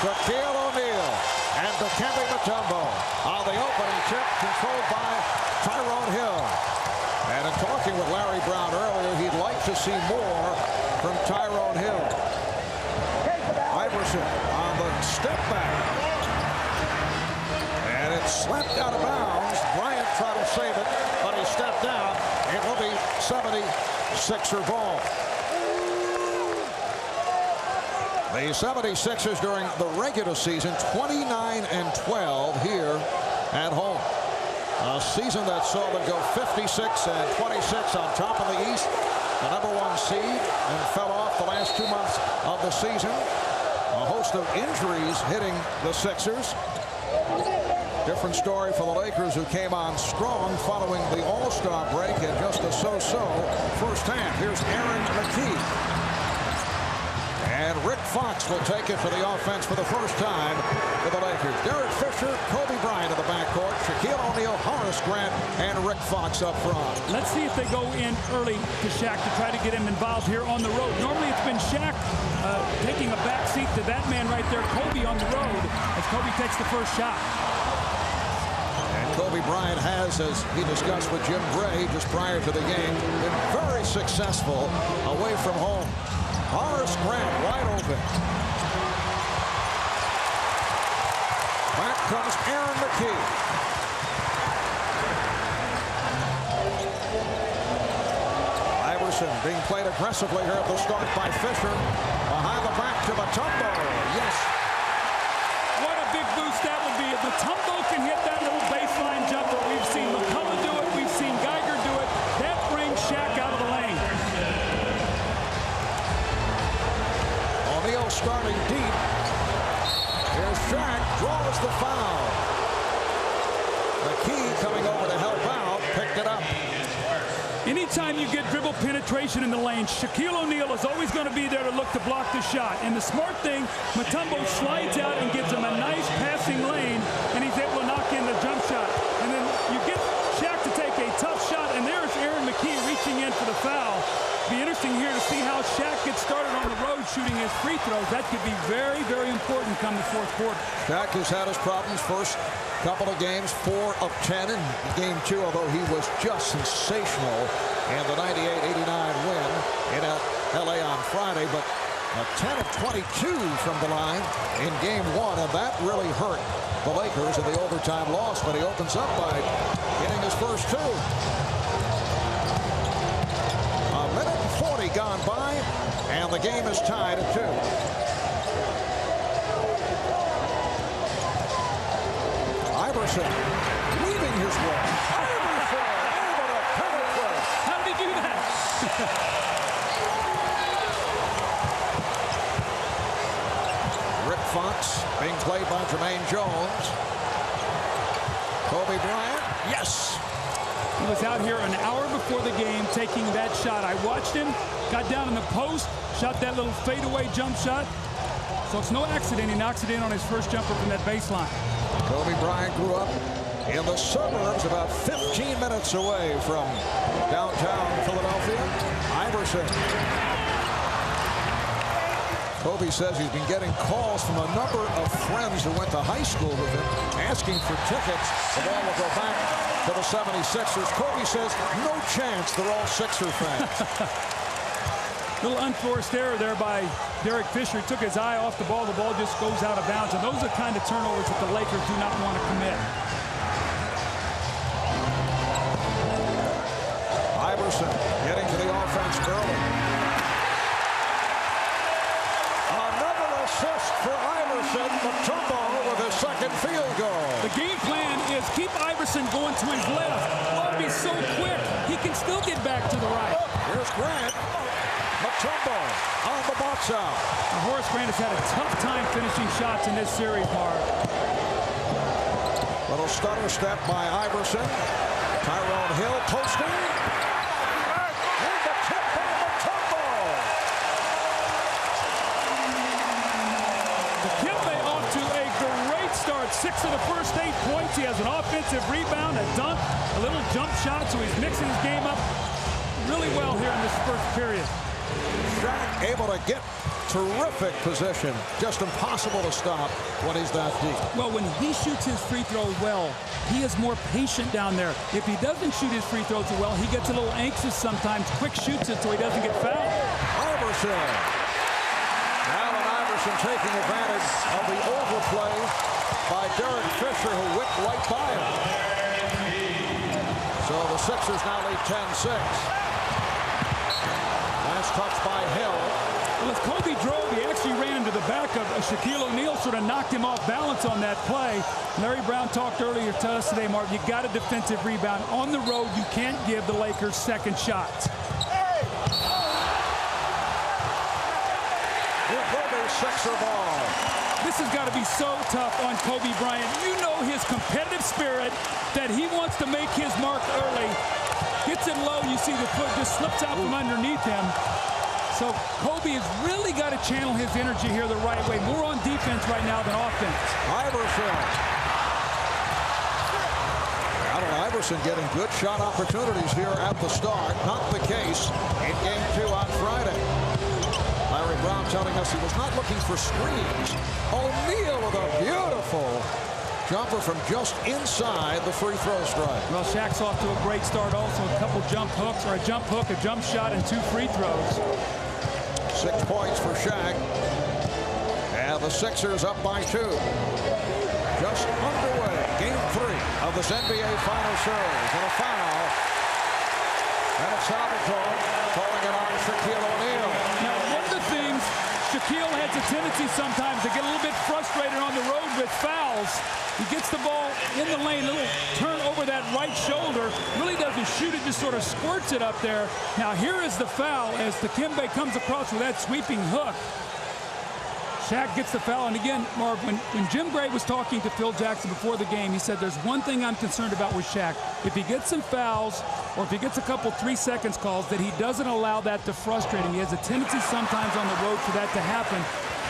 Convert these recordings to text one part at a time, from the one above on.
Shaquille O'Neal and Dikembe Mutombo on the opening tip, controlled by Tyrone Hill. And in talking with Larry Brown earlier, he'd like to see more from Tyrone Hill. Iverson on the step back. And it's slapped out of bounds. Bryant tried to save it, but he stepped out. It will be 76er ball. The 76ers during the regular season, 29-12 here at home. A season that saw them go 56-26 on top of the East, the #1 seed, and fell off the last 2 months of the season. A host of injuries hitting the Sixers. Different story for the Lakers, who came on strong following the All-Star break and just a so-so first half. Here's Aaron McKee. And Rick Fox will take it for the offense for the first time for the Lakers. Derek Fisher, Kobe Bryant in the backcourt, Shaquille O'Neal, Horace Grant, and Rick Fox up front. Let's see if they go in early to Shaq to try to get him involved here on the road. Normally it's been Shaq taking a back seat to that man right there, Kobe, on the road, as Kobe takes the first shot. And Kobe Bryant has, as he discussed with Jim Gray just prior to the game, been very successful away from home. Horace Grant wide open. Back comes Aaron McKee. Iverson being played aggressively here at the start by Fisher. Behind the back to Mutombo. Yes. What a big boost that would be if Mutombo can hit that little baseline jumper. We've seen McCullough do it. We've seen Geiger do it. That brings Shaq out of the lane. O'Neal starting deep. Here's Shaq, draws the foul. McKee coming over to help out, picked it up. Anytime you get dribble penetration in the lane, Shaquille O'Neal is always going to be there to look to block the shot. And the smart thing, Mutombo slides out and gives him a nice passing lane, and he's able to knock in the jump shot. And then you get Shaq to take a tough shot, and there's Aaron McKee reaching in for the foul. Be interesting here to see how Shaq gets started on the road shooting his free throws. That could be very, very important come the fourth quarter. Shaq has had his problems first couple of games, 4 of 10 in game 2, although he was just sensational in the 98-89 win in LA on Friday. But 10 of 22 from the line in game 1, and that really hurt the Lakers in the overtime loss. But he opens up by getting his first 2. A minute and 40 gone by, and the game is tied at 2. Iverson leaving his wall. Iverson able to penetrate. How did he do that? Rick Fox being played by Jermaine Jones. Kobe Bryant, yes. He was out here an hour before the game taking that shot. I watched him, got down in the post, shot that little fadeaway jump shot. So it's no accident he knocks it in on his first jumper from that baseline. Kobe Bryant grew up in the suburbs about 15 minutes away from downtown Philadelphia. Iverson. Kobe says he's been getting calls from a number of friends who went to high school with him asking for tickets. The ball will go back to the 76ers. Kobe says no chance, they're all Sixer fans. Little unforced error there by Derek Fisher. He took his eye off the ball. The ball just goes out of bounds. And those are the kind of turnovers that the Lakers do not want to commit. Iverson getting to the offense early. Another assist for Iverson. Mutombo with his second field goal. The game plan is keep Iverson going to his left. Oh, he's so quick. He can still get back to the right. Here's Grant. Mutombo on the box out. Horace Grant has had a tough time finishing shots in this series, Mark. Little stutter step by Iverson. Tyrone Hill posting. And the tip by Mutombo. Dikembe off to a great start. 6 of the first 8 points. He has an offensive rebound, a dunk, a little jump shot, so he's mixing his game up really well here in this first period. Shaq able to get terrific position. Just impossible to stop when he's that deep. Well, when he shoots his free throw well, he is more patient down there. If he doesn't shoot his free throws well, he gets a little anxious sometimes. Quick shoots it so he doesn't get fouled. Iverson. Allen Iverson taking advantage of the overplay by Derek Fisher, who whipped right by him. So the Sixers now lead 10-6. Last touch by Hill. Well, as Kobe drove, he actually ran into the back of Shaquille O'Neal, sort of knocked him off balance on that play. Larry Brown talked earlier to us today, Mark, you got a defensive rebound. On the road, you can't give the Lakers second shots. Sixer ball. This has got to be so tough on Kobe Bryant. You know his competitive spirit, that he wants to make his mark early. Gets it low, you see the foot just slips out from underneath him. So Kobe has really got to channel his energy here the right way. More on defense right now than offense. Iverson. Allen Iverson getting good shot opportunities here at the start. Not the case in Game 2 on Friday. Larry Brown telling us he was not looking for screens. O'Neal with a beautiful jumper from just inside the free throw strike. Well, Shaq's off to a great start also. A couple jump hooks, or a jump hook, a jump shot, and 2 free throws. 6 points for Shaq. And the Sixers up by 2. Just underway. Game 3 of this NBA Final Series. And a foul. And it's Salvatore calling it on Shaquille O'Neal. Now, one of the things, Shaquille has a tendency sometimes to get a little bit frustrated on the road with fouls. He gets the ball in the lane, little turn over that right shoulder, really doesn't shoot it, just sort of squirts it up there. Now here is the foul as Dikembe comes across with that sweeping hook. Shaq gets the foul, and again, Marv, when Jim Gray was talking to Phil Jackson before the game, he said, there's one thing I'm concerned about with Shaq. If he gets some fouls, or if he gets a couple 3 seconds calls, that he doesn't allow that to frustrate him. He has a tendency sometimes on the road for that to happen.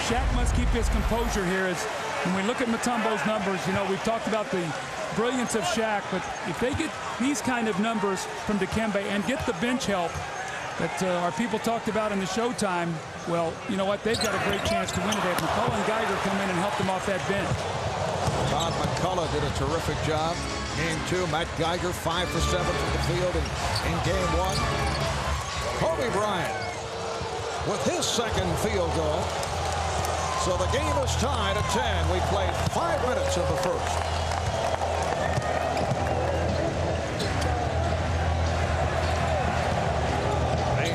Shaq must keep his composure here. As when we look at Mutombo's numbers, you know, we've talked about the brilliance of Shaq, but if they get these kind of numbers from Dikembe and get the bench help that our people talked about in the Showtime, well, you know what? They've got a great chance to win today. If McCullough and Geiger come in and help them off that bench. Todd McCullough did a terrific job. Game 2, Matt Geiger 5 for 7 from the field in Game 1. Kobe Bryant with his second field goal. So the game is tied at 10. We played 5 minutes of the first.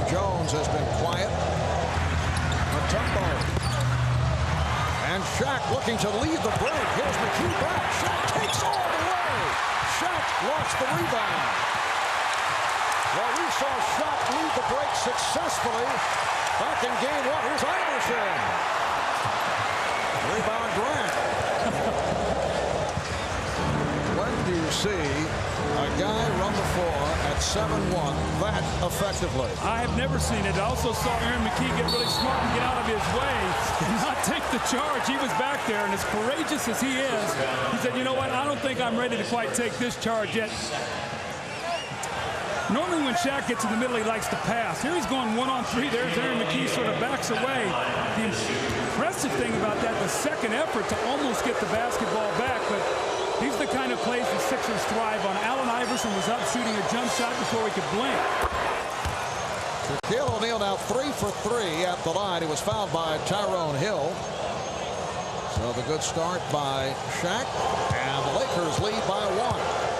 Jones has been quiet. Mutombo. And Shaq looking to lead the break. Here's McKee back. Shaq takes all the way. Shaq lost the rebound. Well, we saw Shaq lead the break successfully back in Game 1. Here's Iverson. Rebound Grant. When do you see a guy run the floor at 7-1 that effectively? I have never seen it. I also saw Aaron McKee get really smart and get out of his way and not take the charge. He was back there, and as courageous as he is, he said, you know what, I don't think I'm ready to quite take this charge yet. Normally when Shaq gets in the middle, he likes to pass. Here he's going 1-on-3. There's Aaron McKee sort of backs away. The impressive thing about that, the second effort to almost get the basketball back, but these are the kind of plays the Sixers thrive on. Allen Iverson was up shooting a jump shot before he could blink. Shaquille O'Neal now 3 for 3 at the line. He was fouled by Tyrone Hill. So the good start by Shaq, and the Lakers lead by 1.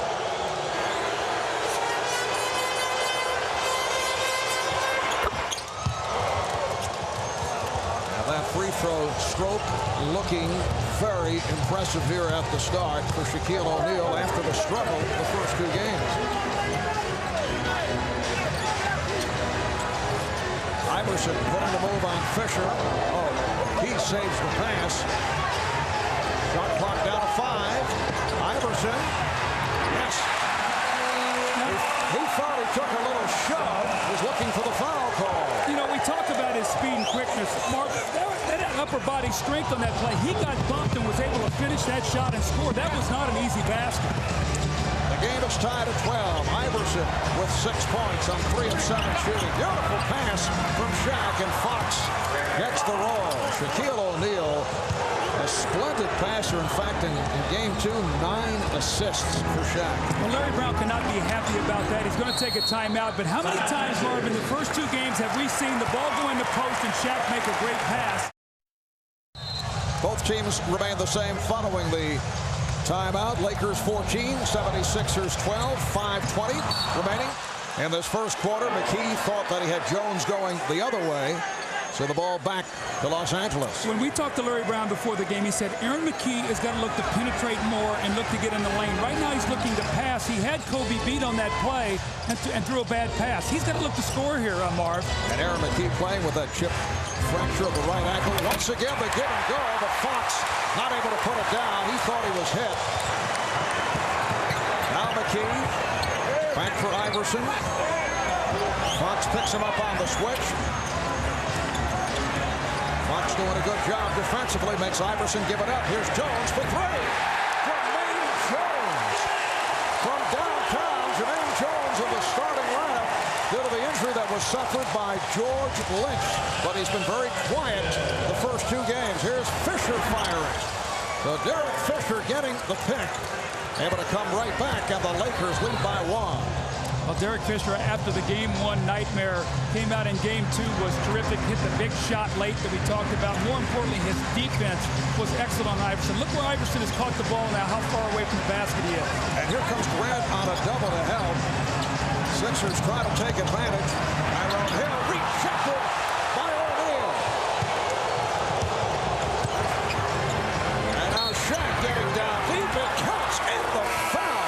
That free throw stroke looking very impressive here at the start for Shaquille O'Neal after the struggle the first 2 games. Iverson putting the move on Fisher. Oh, he saves the pass. Shot clock down to 5. Iverson. Yes. He thought he took a little shove. Was looking for the foul call. You know, we talk about his speed and quickness. Mark, that upper body strength on that play. He got bumped and was able to finish that shot and score. That was not an easy basket. The The game is tied at 12. Iverson with 6 points on 3 of 7 shooting. Beautiful pass from Shaq, and Fox gets the roll. Shaquille O'Neal, a splendid passer. In fact, in game 2, 9 assists for Shaq. Well, Larry Brown cannot be happy about that. He's going to take a timeout. But how many times, Marv, in the first 2 games have we seen the ball go in the post and Shaq make a great pass? Both teams remain the same following the timeout. Lakers 14, 76ers 12, 5:20 remaining in this first quarter. McKee thought that he had Jones going the other way. So the ball back to Los Angeles. When we talked to Larry Brown before the game, he said Aaron McKee has got to look to penetrate more and look to get in the lane. Right now he's looking to pass. He had Kobe beat on that play and threw a bad pass. He's got to look to score here, Marv. And Aaron McKee playing with that chip fracture of the right ankle. Once again, the give and go, but Fox not able to put it down. He thought he was hit. Now McKee back for Iverson. Fox picks him up on the switch. Fox doing a good job defensively, makes Iverson give it up. Here's Jones for 3. Jermaine Jones from downtown. Jermaine Jones in the starting lineup due to the injury that was suffered by George Lynch. But he's been very quiet the first 2 games. Here's Fisher firing. So Derek Fisher getting the pick. Able to come right back, and the Lakers lead by 1. Well, Derek Fisher, after the Game 1 nightmare, came out in Game 2, was terrific, hit the big shot late that we talked about. More importantly, his defense was excellent on Iverson. Look where Iverson has caught the ball now, how far away from the basket he is. And here comes Grant on a double to help. Sixers try to take advantage. Tyrone Hill rejected by O'Neal. And now Shaq getting down deep. It counts in the foul.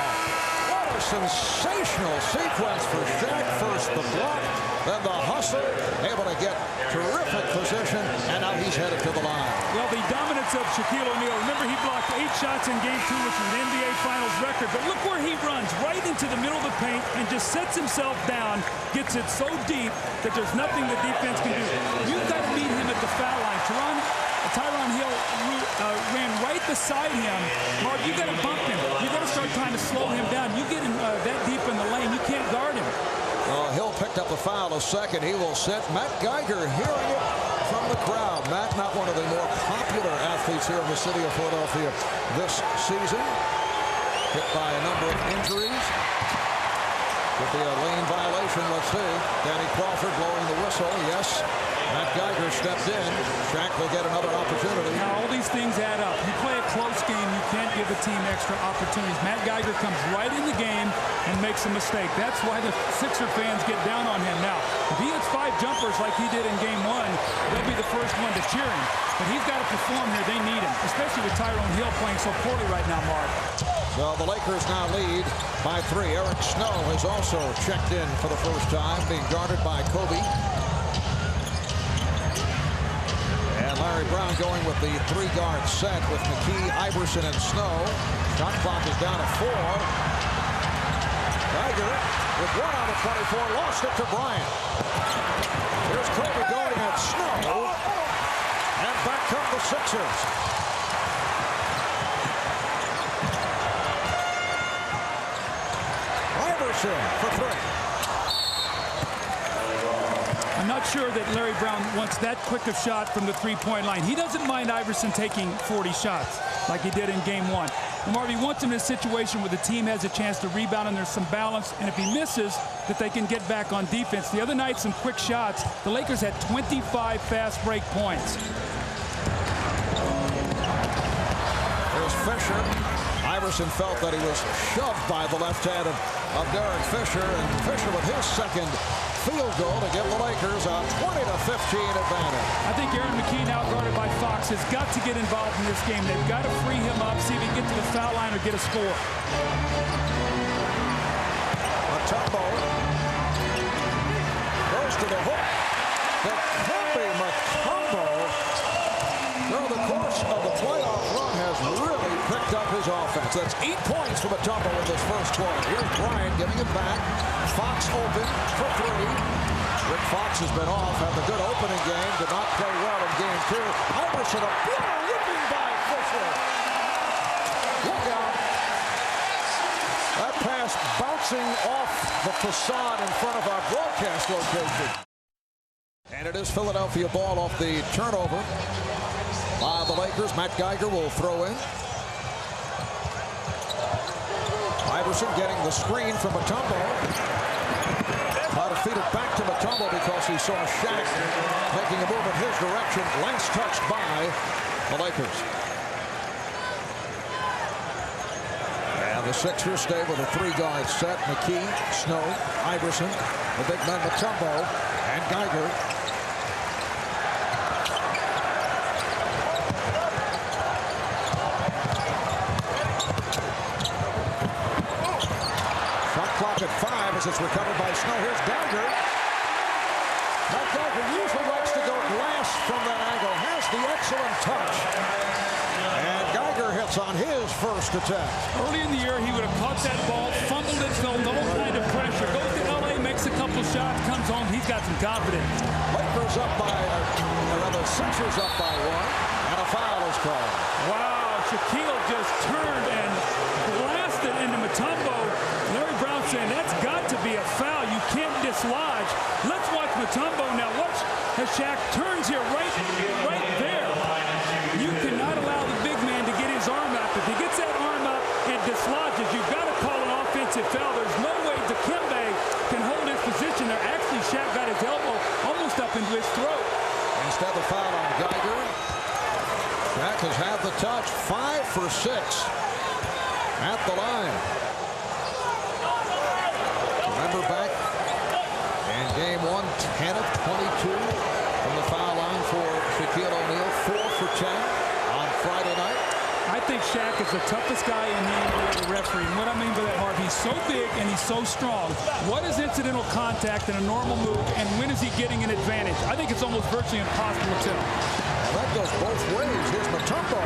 What a sensational sequence for Shaq. First the block, then the hustle, able to get terrific position, and now he's headed to the line. Well, the dominance of Shaquille O'Neal. Remember, he blocked 8 shots in Game 2, which was an NBA Finals record. But look where he runs, right into the middle of the paint and just sets himself down, gets it so deep that there's nothing the defense can do. You've got to meet him at the foul line. Tyrone Hill ran right beside him. Mark, you got to bump him. You got to start trying to slow him down. You get him that deep in the lane, you can't guard him. Hill picked up the foul a second. He will sit. Matt Geiger hearing it from the crowd. Matt, not one of the more popular athletes here in the city of Philadelphia this season. Hit by a number of injuries. Could be a lane violation. Let's see. Danny Crawford blowing the whistle. Yes. Matt Geiger stepped in. Shaq will get another opportunity. Now, all these things add up. You play a close game, you can't give a team extra opportunities. Matt Geiger comes right in the game and makes a mistake. That's why the Sixer fans get down on him. Now, if he hits 5 jumpers like he did in Game 1, they'll be the first one to cheer him. But he's got to perform here. They need him, especially with Tyrone Hill playing so poorly right now, Mark. Well, the Lakers now lead by 3. Eric Snow has also checked in for the first time, being guarded by Kobe. And Larry Brown going with the 3-guard set with McKee, Iverson, and Snow. Shot clock is down to 4. Geiger with 1 on the 24, lost it to Bryant. Here's Kobe guarding at Snow. And back come the Sixers. Iverson for 3. I'm not sure that Larry Brown wants that quick a shot from the 3-point line. He doesn't mind Iverson taking 40 shots like he did in Game 1. And Marv, he wants him in a situation where the team has a chance to rebound and there's some balance. And if he misses, that they can get back on defense. The other night, some quick shots. The Lakers had 25 fast break points. There's Fisher. Iverson felt that he was shoved by the left hand of Derek Fisher. And Fisher with his second field goal to give the Lakers a 20-15 advantage. I think Aaron McKee, now guarded by Fox, has got to get involved in this game. They've got to free him up, see if he can get to the foul line or get a score. Mutombo goes to the hook. The Mutombo, through the course of the playoff run, has really picked up his offense. That's 8 points for Mutombo in this first quarter. Here's Bryant giving it back. Fox open for 3. Rick Fox has been off, had a good opening game, did not play well in Game 2. Iverson, a blow, whipping by Fisher. Look out. That pass bouncing off the facade in front of our broadcast location. And it is Philadelphia ball off the turnover by the Lakers. Matt Geiger will throw in. Iverson getting the screen from Mutombo. Try to feed it back to Mutombo because he saw Shaq making a move in his direction. Lance touched by the Lakers. And the Sixers stay with a three-guard set. McKee, Snow, Iverson, the big men Mutombo, and Geiger. Clock at 5 as it's recovered by Snow. Here's Geiger. Now Geiger usually likes to go glass from that angle. Has the excellent touch. And Geiger hits on his first attempt. Early in the year, he would have caught that ball, fumbled it, felt no kind of pressure. Goes to L.A., makes a couple shots, comes home. He's got some confidence. Lakers up by, the Sixers up by 1. And a foul is called. Wow, Shaquille just turned and blasted into Mutombo. Larry Brown saying that's got to be a foul. You can't dislodge. Let's watch Mutombo now. Watch as Shaq turns here right there. You cannot allow the big man to get his arm out. If he gets that arm out and dislodges, you've got to call an offensive foul. There's no way Dikembe can hold his position there. Actually, Shaq got his elbow almost up into his throat. Instead of foul on Geiger. Shaq has had the touch. 5 for 6 at the line. Remember back in game 1, 10 of 22 from the foul line for Shaquille O'Neal, 4 for 10 on Friday night. I think Shaq is the toughest guy in the NBA to referee. And what I mean by that, Marv, he's so big and he's so strong. What is incidental contact in a normal move, and when is he getting an advantage? I think it's almost virtually impossible to tell. Well, that goes both ways. Here's Mutombo,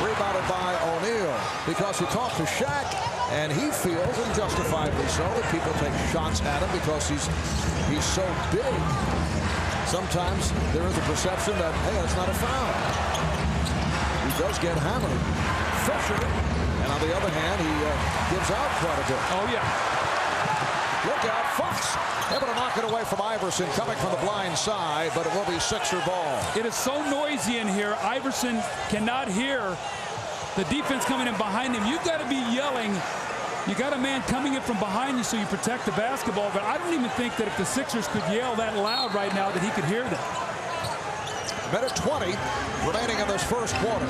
rebounded by O'Neal, because he talked to Shaq, and he feels, and justifiably so, that people take shots at him because he's so big. Sometimes there is a perception that, hey, it's not a foul. He does get hammered. Fisher, and on the other hand, he gives out quite a bit. Oh, yeah. Look out, Fox able to knock it away from Iverson, coming from the blind side, but it will be Sixer ball. It is so noisy in here. Iverson cannot hear the defense coming in behind him. You've got to be yelling. You got a man coming in from behind you so you protect the basketball, but I don't even think that if the Sixers could yell that loud right now that he could hear them. Minute 20 remaining in this first quarter.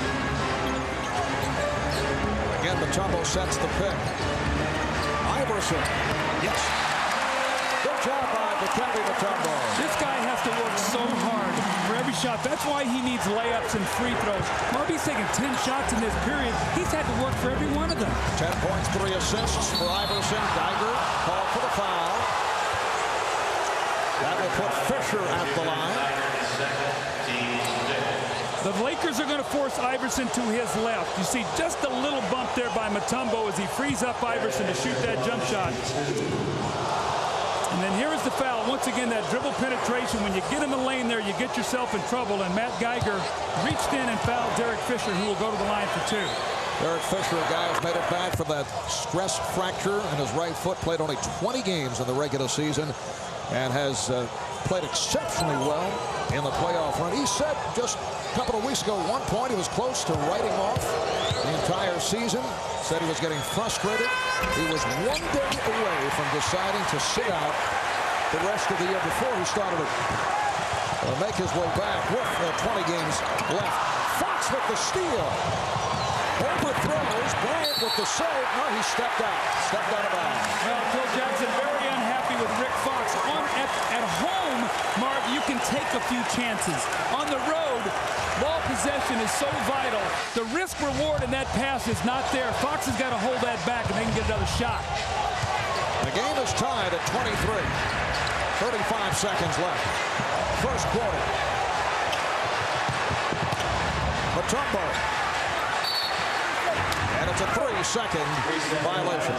Again, Mutombo sets the pick. Iverson. Yes. Good job by Mutombo. This guy has to work so hard for every shot. That's why he needs layups and free throws. Marby's taking 10 shots in this period. He's had to work for every one of them. 10 points, 3 assists for Iverson. Geiger called for the foul. That will put Fisher at the line. The Lakers are going to force Iverson to his left. You see just a little bump there by Mutombo as he frees up Iverson to shoot that jump shot. And then here is the foul. Once again, that dribble penetration. When you get in the lane there, you get yourself in trouble. And Matt Geiger reached in and fouled Derek Fisher, who will go to the line for 2. Derek Fisher, a guy who's made it back from that stress fracture in his right foot, played only 20 games in the regular season, and has played exceptionally well in the playoff run. He said just a couple of weeks ago, at one point, he was close to writing off the entire season. Said he was getting frustrated. He was 1 day away from deciding to sit out the rest of the year before he started to make his way back with 20 games left. Fox with the steal. Overthrows. Bryant with the save. No, he stepped out. Stepped out of bounds. Well, Phil Jackson very unhappy with Rick Fox. At home, Mark, you can take a few chances. On the road, ball possession is so vital. The risk reward in that pass is not there. Fox has got to hold that back and they can get another shot. The game is tied at 23. 35 seconds left. First quarter. Mutombo. And it's a 3-second violation.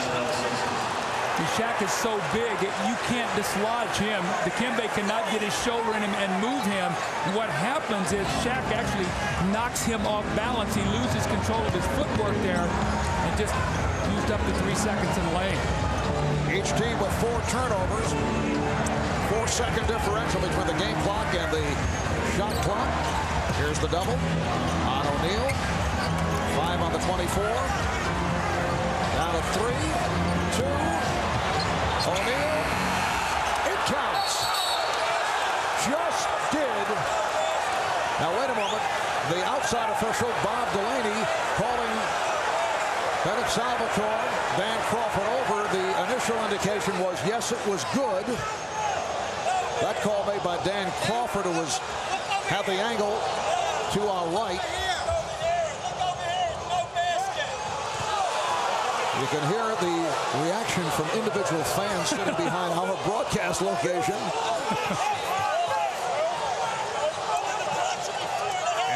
Shaq is so big, you can't dislodge him. Dikembe cannot get his shoulder in him and move him. And what happens is Shaq actually knocks him off balance. He loses control of his footwork there and just used up the 3 seconds in the lane. Each team with 4 turnovers. 4-second differential between the game clock and the shot clock. Here's the double on O'Neal. 5 on the 24. Down to 3, 2. O'Neal. It counts. Just did. Now wait a moment. The outside official, Bob Delaney, calling Bennett Salvatore, Dan Crawford over. The initial indication was yes, it was good. That call made by Dan Crawford, who had the angle to our right. You can hear the reaction from individual fans sitting behind our broadcast location.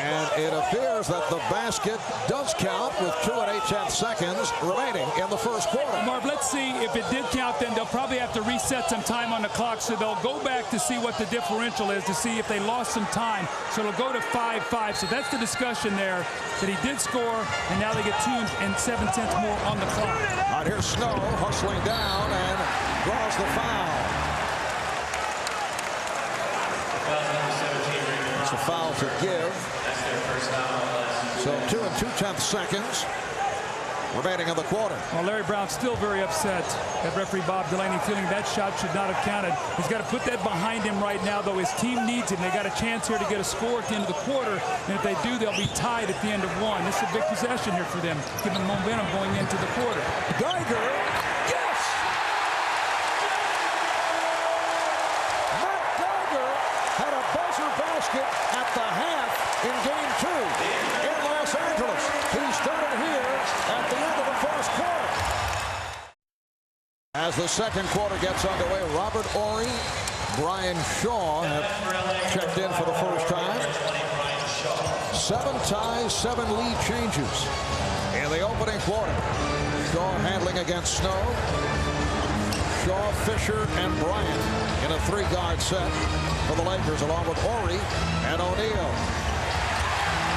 And it appears that the basket does count with 2 8/10 seconds remaining in the first quarter. Marv, let's see if it did count. Then they'll probably have to reset some time on the clock, so they'll go back to see what the differential is to see if they lost some time. So it'll go to 5-5. So that's the discussion there, that he did score, and now they get 2 7/10 more on the clock. All right, here's Snow hustling down and draws the foul. It's a foul to give. So 2 2/10 seconds remaining in the quarter. Well, Larry Brown's still very upset at referee Bob Delaney, feeling that shot should not have counted. He's got to put that behind him right now, though. His team needs him. They got a chance here to get a score at the end of the quarter, and if they do, they'll be tied at the end of 1. This is a big possession here for them, given momentum going into the quarter. Geiger, yes! Matt Geiger had a buzzer basket at the half in Game 2 in Los Angeles. He started here at the end of the first quarter. As the second quarter gets underway, Robert Horry, Brian Shaw have checked in for the first time. 7 ties, 7 lead changes in the opening quarter. Shaw handling against Snow. Shaw, Fisher, and Bryant in a 3-guard set for the Lakers, along with Horry and O'Neal.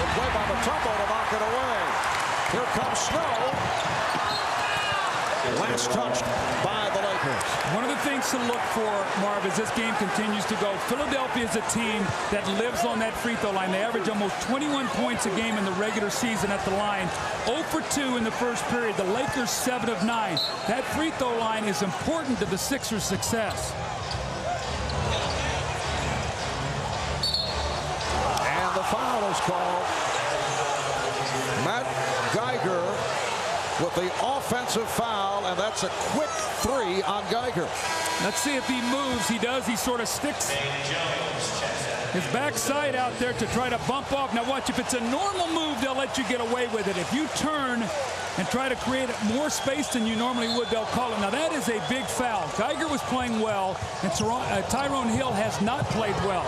The play by Mutombo to knock it away. Here comes Snow. Last touched by the Lakers. One of the things to look for, Marv, as this game continues to go, Philadelphia is a team that lives on that free throw line. They average almost 21 points a game in the regular season at the line. 0 for 2 in the first period. The Lakers 7 of 9. That free throw line is important to the Sixers' success. And the foul is called. Matt Geiger with the offensive foul, and that's a quick 3 on Geiger. Let's see if he moves. He does. He sort of sticks his backside out there to try to bump off. Now watch, if it's a normal move, they'll let you get away with it. If you turn and try to create more space than you normally would, they'll call it. Now that is a big foul. Geiger was playing well, and Tyrone Hill has not played well.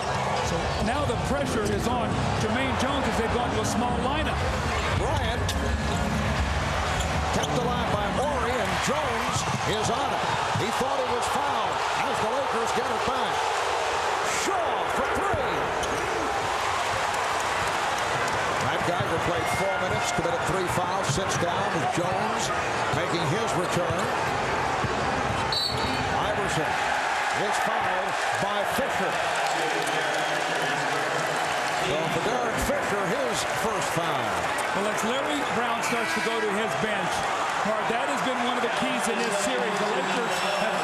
So now the pressure is on Jermaine Jones as they've gone to a small lineup. Bryant kept alive by Horry, and Jones is on it. He thought he was fouled as the Lakers get it back. Shaw for 3. Matt Geiger played 4 minutes, committed 3 fouls, sits down with Jones making his return. Iverson is fouled by Fisher. So for Derek Fisher, his first foul. Well, as Larry Brown starts to go to his bench, that has been one of the keys in this series. The Lakers'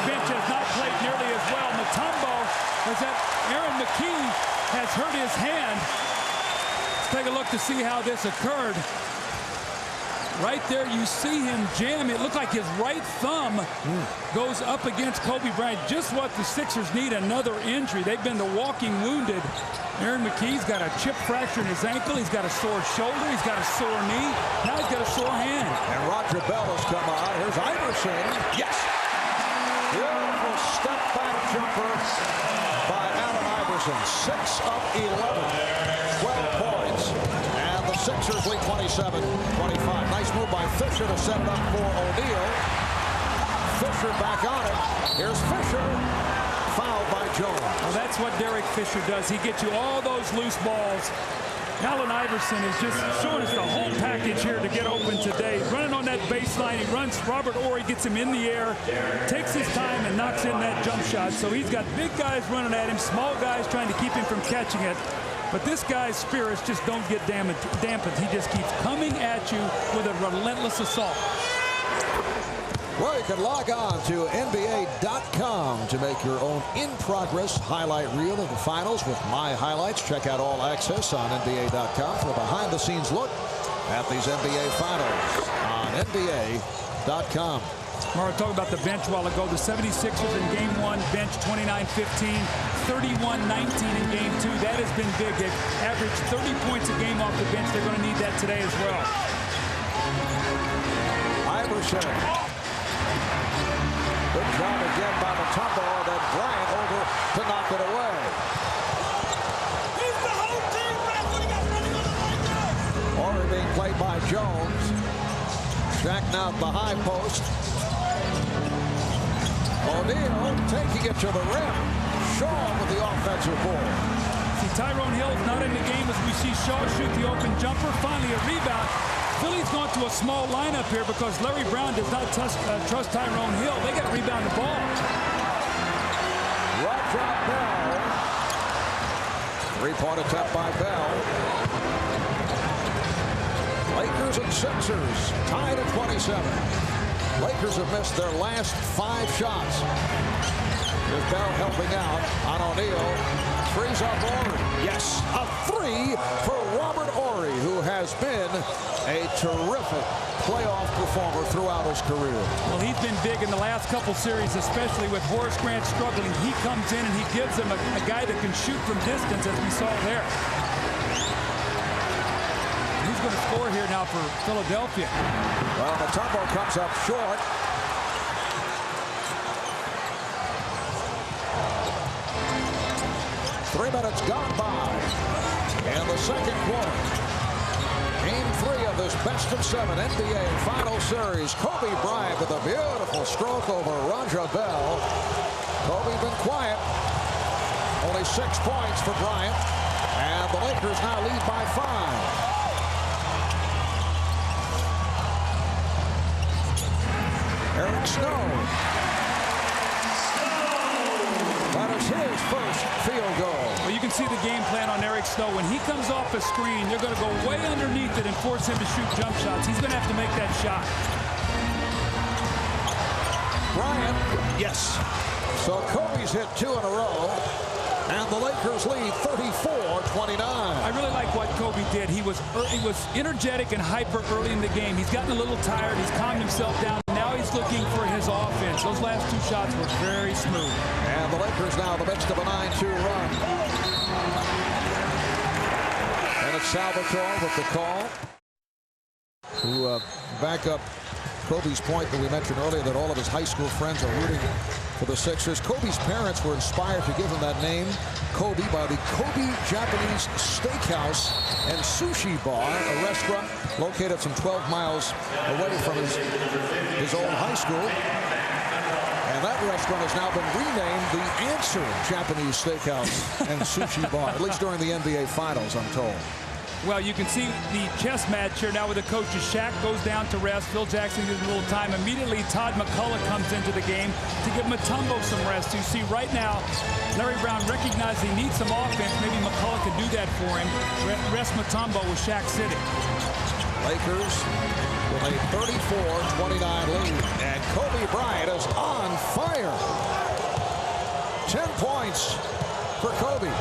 bench has not played nearly as well. Mutombo is that Aaron McKee has hurt his hand. Let's take a look to see how this occurred. Right there, you see him jam. It looked like his right thumb goes up against Kobe Bryant. Just what the Sixers need, another injury. They've been the walking wounded. Aaron McKee's got a chip fracture in his ankle. He's got a sore shoulder. He's got a sore knee. Now he's got a sore hand. And Roger Bell has come out. Here's Iverson. Yes! Beautiful step back jumper by Allen Iverson. 6 of 11. 12 points. And the Sixers lead 27-25. Nice move by Fisher to set it up for O'Neal. Fisher back on it. Here's Fisher. Fouled by Jones. Well, that's what Derek Fisher does. He gets you all those loose balls. Allen Iverson is just showing us the whole package here to get open today. Running on that that baseline. He runs. Robert Horry gets him in the air, takes his time, and knocks in that jump shot. So he's got big guys running at him, small guys trying to keep him from catching it. But this guy's spirits just don't get dampened. He just keeps coming at you with a relentless assault. Well, you can log on to NBA.com to make your own in-progress highlight reel of the finals with my highlights. Check out All Access on NBA.com for a behind-the-scenes look at these NBA finals on NBA.com. Mara talked about the bench a while ago. The 76ers in Game 1, bench 29-15, 31-19 in Game 2. That has been big. They've averaged 30 points a game off the bench. They're going to need that today as well. Iverson. Good job again by Mutombo. Then Bryant over to knock it away. Horry being played by Jones. Shaq now at the high post. O'Neal taking it to the rim. Shaw with the offensive board. See, Tyrone Hill's not in the game as we see Shaw shoot the open jumper. Finally a rebound. Philly's gone to a small lineup here because Larry Brown does not trust Tyrone Hill. They got to rebound the ball. Roger Bell. Three-point attempt by Bell. Lakers and Sixers tied at 27. Lakers have missed their last 5 shots. Here's Bell helping out on O'Neal. Frees up Horry. Yes, a 3 for Robert Horry, who has been a terrific playoff performer throughout his career. Well, he's been big in the last couple series, especially with Horace Grant struggling. He comes in and he gives him a guy that can shoot from distance, as we saw there. Who's going to score here now for Philadelphia? Well, Mutombo comes up short. Three minutes gone by in the second quarter. Game 3 of this best-of-7 NBA final series. Kobe Bryant with a beautiful stroke over Roger Bell. Kobe been quiet. Only 6 points for Bryant. And the Lakers now lead by 5. Eric Snow. That is his first field goal. Well, you can see the game plan on Eric Snow. When he comes off a screen, they're going to go way underneath it and force him to shoot jump shots. He's going to have to make that shot. Bryant, yes. So Kobe's hit 2 in a row. And the Lakers lead 34-29. I really like what Kobe did. He was energetic and hyper early in the game. He's gotten a little tired. He's calmed himself down. Now he's looking for his offense. Those last 2 shots were very smooth. And the Lakers now in the midst of a 9-2 run. And it's Salvatore with the call. To back up Kobe's point that we mentioned earlier, that all of his high school friends are rooting for the Sixers. Kobe's parents were inspired to give him that name, Kobe, by the Kobe Japanese Steakhouse and Sushi Bar, a restaurant located some 12 miles away from his old high school. And that restaurant has now been renamed the Answer Japanese Steakhouse and Sushi Bar, at least during the NBA Finals, I'm told. Well, you can see the chess match here now with the coaches. Shaq goes down to rest. Phil Jackson gives him a little time. Immediately, Todd McCullough comes into the game to give Mutombo some rest. You see right now, Larry Brown recognized he needs some offense. Maybe McCullough could do that for him. Rest Mutombo with Shaq sitting. Lakers with a 34-29 lead. And Kobe Bryant is on fire. 10 points for Kobe.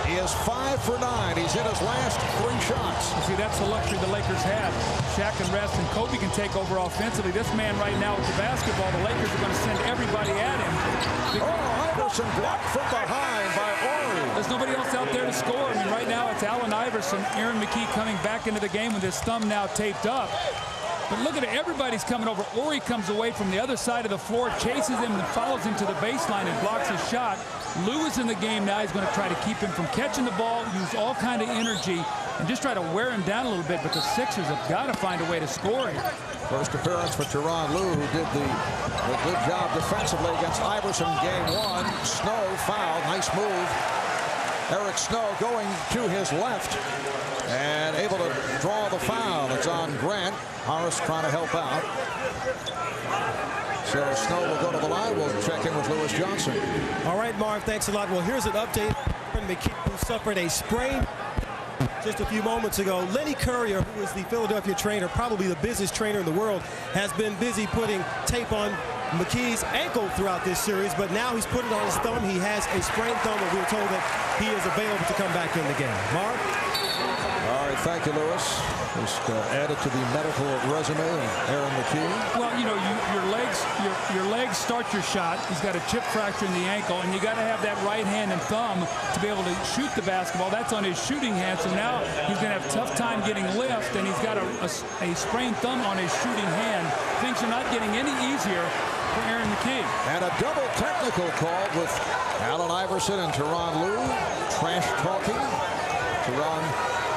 He is 5 for 9. He's hit his last 3 shots. You see, that's the luxury the Lakers have. Shaq can rest, and Kobe can take over offensively. This man right now with the basketball, the Lakers are going to send everybody at him. Oh, Iverson blocked from behind by Horry. There's nobody else out there to score. I mean, right now it's Allen Iverson. Aaron McKie coming back into the game with his thumb now taped up. But look at it, everybody's coming over. Horry comes away from the other side of the floor, chases him and follows him to the baseline and blocks his shot. Lou is in the game now. He's going to try to keep him from catching the ball, use all kind of energy, and just try to wear him down a little bit. But the Sixers have got to find a way to score here. First appearance for Tyronn Lue, who did the good job defensively against Iverson in Game 1. Snow fouled. Nice move Eric Snow going to his left and able to draw the foul. It's on Grant. Horace trying to help out. So Snow will go to the line. We'll check in with Lewis Johnson. All right, Marv, thanks a lot. Well, here's an update. McKee, who suffered a sprain just a few moments ago. Lenny Courier, who is the Philadelphia trainer, probably the busiest trainer in the world, has been busy putting tape on McKee's ankle throughout this series, but now he's put it on his thumb. He has a sprained thumb, and we're told that he is available to come back in the game. Marv? All right, thank you, Lewis. Just added to the medical resume of Aaron McKee. Well, you know, your legs start your shot. He's got a chip fracture in the ankle, and you got to have that right hand and thumb to be able to shoot the basketball. That's on his shooting hand, so now he's going to have a tough time getting lift, and he's got a sprained thumb on his shooting hand. Things are not getting any easier for Aaron McKee. And a double technical call with Allen Iverson and Tyronn Lue trash talking. Tyronn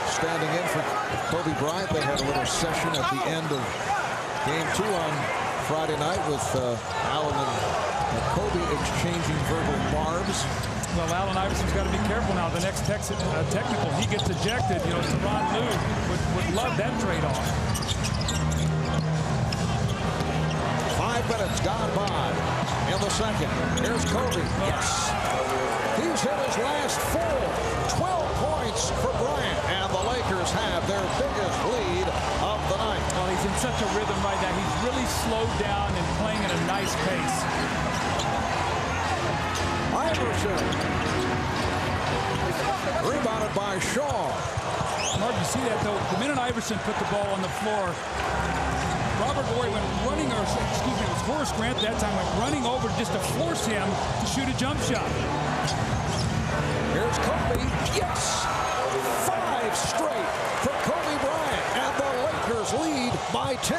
standing in for Kobe Bryant. They had a little session at the end of Game 2 on Friday night with Allen and Kobe exchanging verbal barbs. Well, Allen Iverson's got to be careful now. The next technical, he gets ejected. You know, Tyronn Lue would love that trade-off. 5 minutes gone by in the second. Here's Kobe. Yes. He's hit his last 4. 12 points for Bryant. And the Lakers have their biggest lead of the night. Well, he's in such a rhythm right now. He's really slowed down and playing at a nice pace. Iverson. Rebounded by Shaw. Mark, you see that, though? The minute Iverson put the ball on the floor, Robert Horry went running, or excuse me, it was Horace Grant that time, went running over just to force him to shoot a jump shot. Here's Kobe. Yes! 5 straight for Kobe Bryant, and the Lakers lead by 10.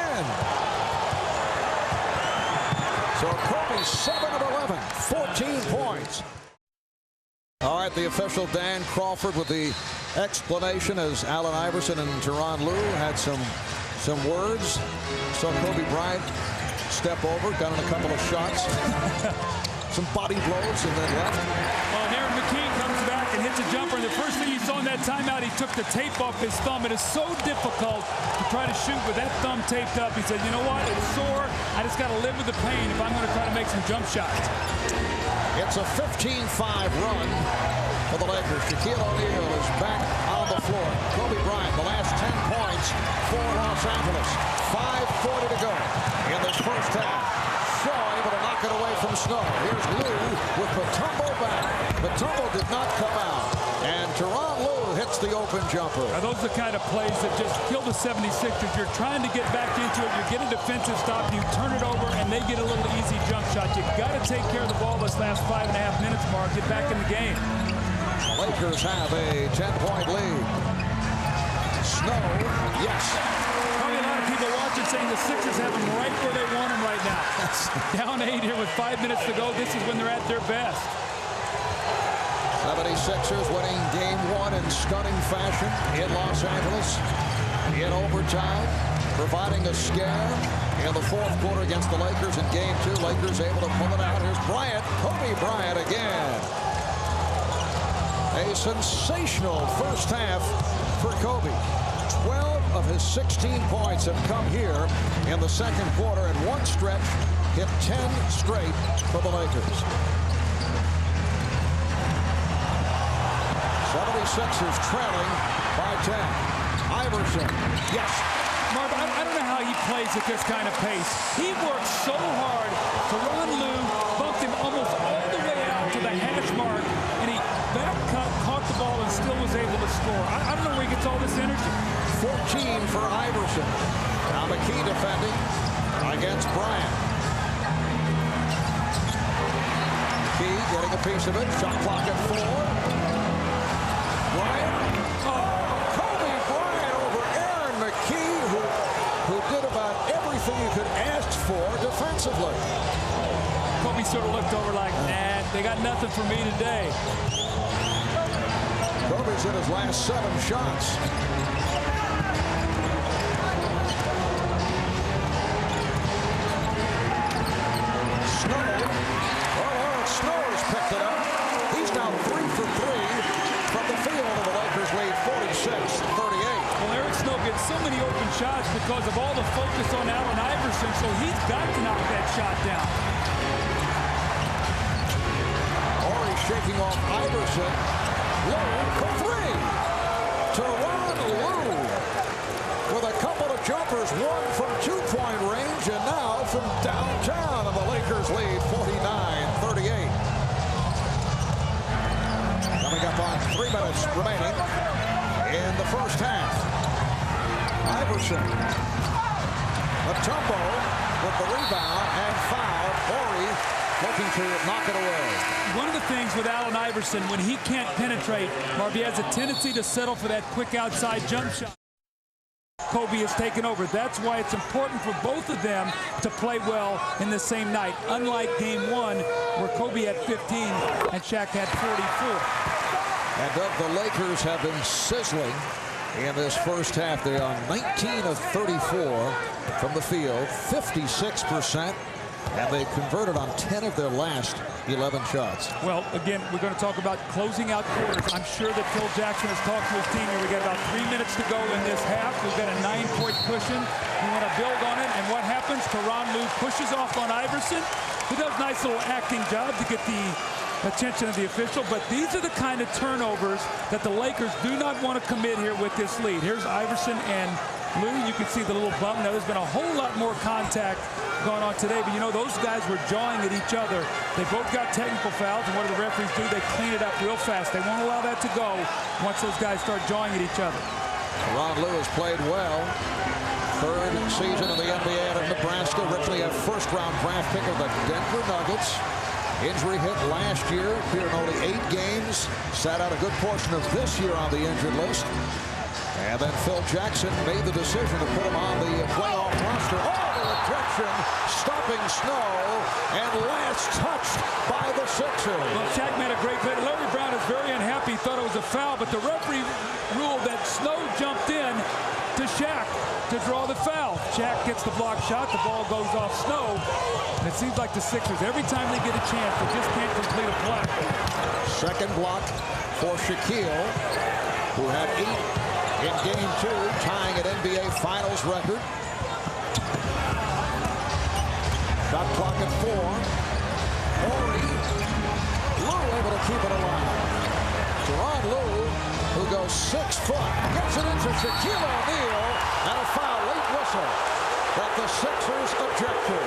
So Kobe 7 of 11, 14 points. All right, the official Dan Crawford with the explanation as Allen Iverson and Tyronn Lue had some words. Saw Kobe Bryant step over, got in a couple of shots, some body blows, and then left. Well, and Aaron McKee comes back and hits a jumper, and the first thing you saw in that timeout, he took the tape off his thumb. It is so difficult to try to shoot with that thumb taped up. He said, you know what, it's sore. I just got to live with the pain if I'm going to try to make some jump shots. It's a 15-5 run for the Lakers. Shaquille O'Neal is back on the floor. Kobe Bryant, the last 10 points for Los Angeles. 5:40 to go in this first half. Shaw able to knock it away from Snow. Here's Lue with Mutombo back. Mutombo did not come out. And Tyronn Lue hits the open jumper. Are those the kind of plays that just kill the 76ers? You're trying to get back into it. You get a defensive stop. You turn it over, and they get a little easy jump shot. You've got to take care of the ball this last 5.5 minutes, Mark. Get back in the game. The Lakers have a 10-point lead. Snow, yes. Probably a lot of people watching saying the Sixers have them right where they want them right now. Down 8 here with 5 minutes to go. This is when they're at their best. 76ers winning Game 1 in stunning fashion in Los Angeles in overtime, providing a scare in the fourth quarter against the Lakers in Game 2. Lakers able to pull it out. Here's Bryant, Kobe Bryant again. A sensational first half for Kobe. 12 of his 16 points have come here in the second quarter. In one stretch, hit 10 straight for the Lakers. 76ers trailing by 10. Iverson, yes. Marv, I don't know how he plays at this kind of pace. He works so hard. Tyronn Lue bumped him almost all the way out to the hash mark, and he back cut, caught the ball, and still was able to score. I don't know where he gets all this energy. 14 for Iverson. Now McKee defending against Bryant. McKee getting a piece of it. Shot clock at 4. Bryant. Oh, Kobe Bryant over Aaron McKee, who did about everything you could ask for defensively. Kobe sort of looked over like, nah, they got nothing for me today. Kobe's hit his last 7 shots. Snow. Oh, Snow has picked it up. He's now 3 for 3 shots because of all the focus on Allen Iverson, so he's got to knock that shot down. Horry shaking off Iverson. Low for three. Teron Lue with a couple of jumpers, one from two-point range, and now from downtown, and the Lakers lead 49-38. Coming up on 3 minutes remaining in the first half. Iverson, Mutombo with the rebound and foul. Horry looking to knock it away. One of the things with Allen Iverson, when he can't penetrate, Marv, he has a tendency to settle for that quick outside jump shot. Kobe has taken over. That's why it's important for both of them to play well in the same night. Unlike game one, where Kobe had 15 and Shaq had 44. And Doug, the Lakers have been sizzling in this first half. They are 19 of 34 from the field, 56%. And they converted on 10 of their last 11 shots. Well, again, we're going to talk about closing out quarters. I'm sure that Phil Jackson has talked to his team here. We got about 3 minutes to go in this half. We've got a 9-point cushion. We want to build on it. And what happens? Teron Lue pushes off on Iverson, who does a nice little acting job to get the attention of the official. But these are the kind of turnovers that the Lakers do not want to commit here with this lead. Here's Iverson and Lue. You can see the little bump. Now, there's been a whole lot more contact going on today, but you know, those guys were jawing at each other. They both got technical fouls, and what do the referees do? They clean it up real fast. They won't allow that to go once those guys start jawing at each other. Teron Lue has played well. Third season in the NBA out of Nebraska. Originally a first-round draft pick of the Denver Nuggets. Injury hit last year. Appeared in only 8 games. Sat out a good portion of this year on the injured list. And then Phil Jackson made the decision to put him on the playoff roster. Oh, the rejection, stopping Snow, and last touched by the Sixers. Well, Shaq made a great play. Larry Brown is very unhappy. He thought it was a foul, but the referee ruled that Snow jumped in to Shaq to draw the foul. Shaq gets the block shot. The ball goes off Snow. And it seems like the Sixers, every time they get a chance, they just can't complete a play. Second block for Shaquille, who had 8 in game 2, tying an NBA Finals record. Shot clock at 4. Horry, Lue able to keep it alive. Teron Lue, who goes 6 foot, gets it into Shaquille O'Neal, and a foul, late whistle that the Sixers object to.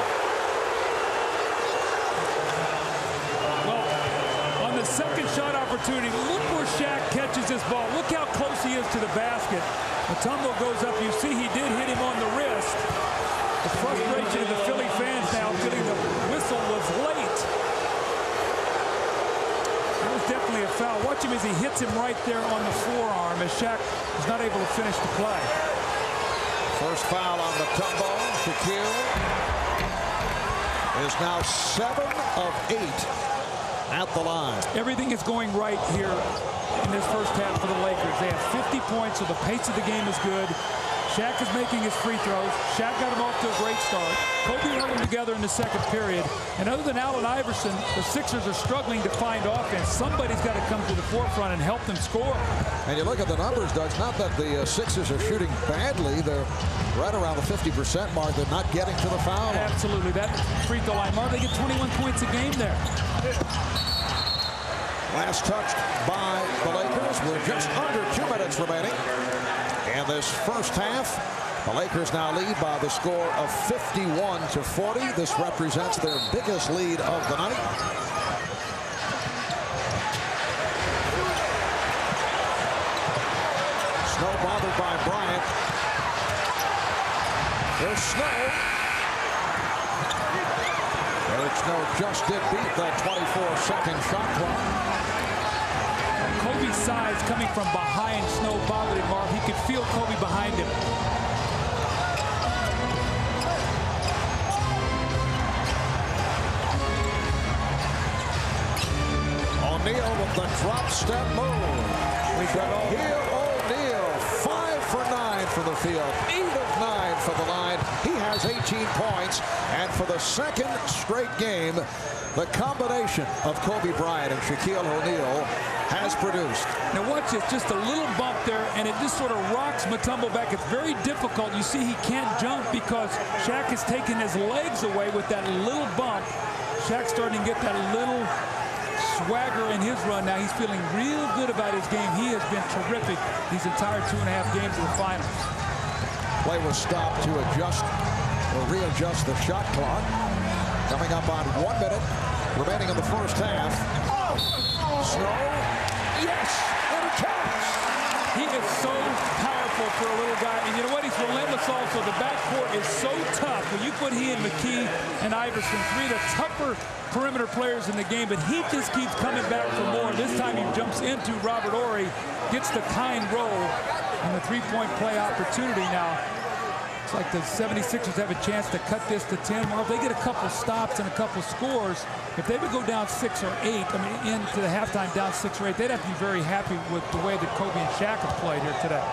Well, on the second shot opportunity, look where Shaq catches this ball. Look how close he is to the basket. Mutombo goes up. You see he did hit him on the wrist. The frustration of the Philly fans now feeling the whistle was late. That was definitely a foul. Watch him as he hits him right there on the forearm as Shaq is not able to finish the play. First foul on Mutombo. Shaquille is now 7 of 8 at the line. Everything is going right here in this first half for the Lakers. They have 50 points, so the pace of the game is good. Shaq is making his free throws. Shaq got him off to a great start. Kobe held them together in the second period. And other than Allen Iverson, the Sixers are struggling to find offense. Somebody's got to come to the forefront and help them score. And you look at the numbers, Doug. It's not that the Sixers are shooting badly. They're right around the 50% mark. They're not getting to the foul line. Absolutely. That free throw line, Mark, they get 21 points a game there. Last touched by the Lakers with just under 2 minutes remaining. In this first half, the Lakers now lead by the score of 51-40. This represents their biggest lead of the night. Snow bothered by Bryant. There's Snow. Eric Snow just did beat that 24-second shot clock. Kobe's size coming from behind Snow bothered him, Marv. He could feel Kobe behind him. O'Neal with the drop step move. Here O'Neal, 5 for 9 from the field, 8 of 9 for the line. He has 18 points, and for the second straight game, the combination of Kobe Bryant and Shaquille O'Neal has produced. Now watch this, just a little bump there, and it just sort of rocks Mutombo back. It's very difficult. You see he can't jump because Shaq has taken his legs away with that little bump. Shaq's starting to get that little swagger in his run now. He's feeling real good about his game. He has been terrific these entire 2.5 games of the finals. Play was stopped to adjust or readjust the shot clock. Coming up on 1 minute remaining in the first half. Snow, yes, and it counts. He is so powerful for a little guy, and you know what? He's relentless also. The backcourt is so tough. When you put he and McKee and Iverson, 3 of the tougher perimeter players in the game, but he just keeps coming back for more. This time he jumps into Robert Horry, gets the kind roll, and the three-point play opportunity now. It's like the 76ers have a chance to cut this to 10. Well, if they get a couple stops and a couple scores, if they would go down 6 or 8, I mean, into the halftime down 6 or 8, they'd have to be very happy with the way that Kobe and Shaq have played here today.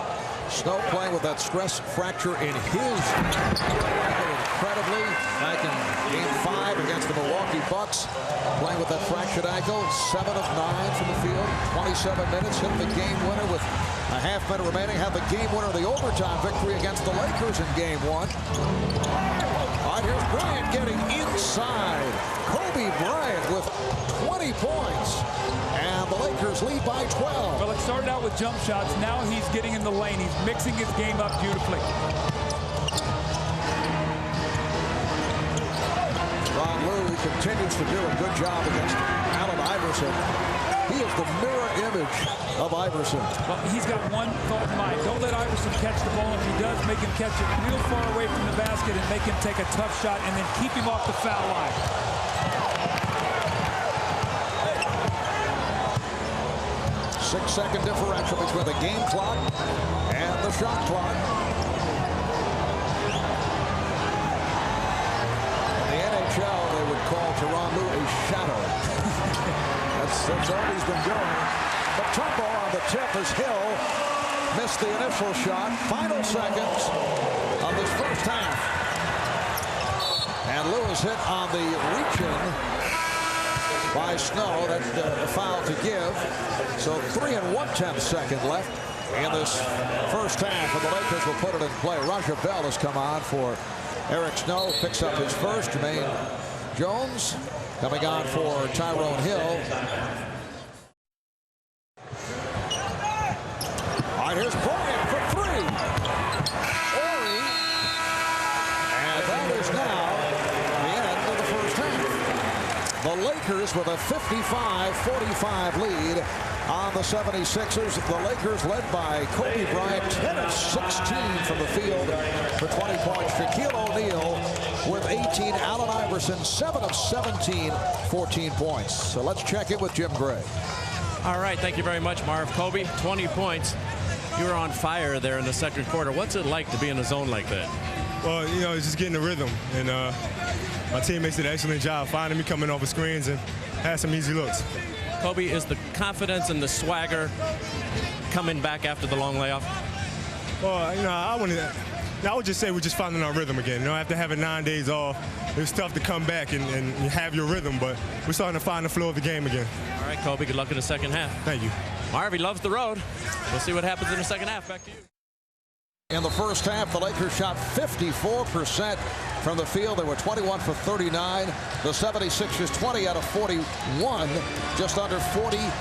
Snow playing with that stress fracture in his incredibly back in Game 5 against the Milwaukee Bucks. Playing with that fractured ankle, 7 of 9 from the field, 27 minutes, hit the game winner with a half-minute remaining, had the game winner of the overtime victory against the Lakers in Game 1. All right, here's Bryant getting inside. Kobe Bryant with 20 points. And the Lakers lead by 12. Well, it started out with jump shots. Now he's getting in the lane. He's mixing his game up beautifully. Ron Lue continues to do a good job against Allen Iverson. He is the mirror image of Iverson. Well, he's got one thought in mind. Don't let Iverson catch the ball. If he does, make him catch it real far away from the basket and make him take a tough shot and then keep him off the foul line. 6-second differential between the game clock and the shot clock. In the NHL, they would call Ron Lue a shadow. that's all he's been doing. Mutombo on the tip as Hill missed the initial shot. Final seconds of this first half. And Lue is hit on the reach-in by Snow. That's a foul to give. So 3 1/10 second left in this first half, and the Lakers will put it in play. Raja Bell has come on for Eric Snow, picks up his first. Jermaine Jones coming on for Tyrone Hill. All right, here's Bryant for 3. Horry, and that is now the end of the first half. The Lakers with a 55-45 lead on the 76ers. The Lakers led by Kobe Bryant, 10 of 16 from the field for 20 points. Shaquille O'Neal with 18. Allen Iverson, 7 of 17, 14 points. So let's check in with Jim Gray. All right, thank you very much, Marv. Kobe, 20 points. You were on fire there in the second quarter. What's it like to be in a zone like that? Well, you know, it's just getting the rhythm. And my teammates did an excellent job finding me coming over screens and had some easy looks. Kobe, is the confidence and the swagger coming back after the long layoff? Well, you know, I would just say we're just finding our rhythm again. You know, after having 9 days off, it's tough to come back and have your rhythm, but we're starting to find the flow of the game again. All right, Kobe, good luck in the second half. Thank you. Marv, he loves the road. We'll see what happens in the second half. Back to you. In the first half, the Lakers shot 54% from the field. They were 21 for 39. The 76ers 20 out of 41, just under 49%.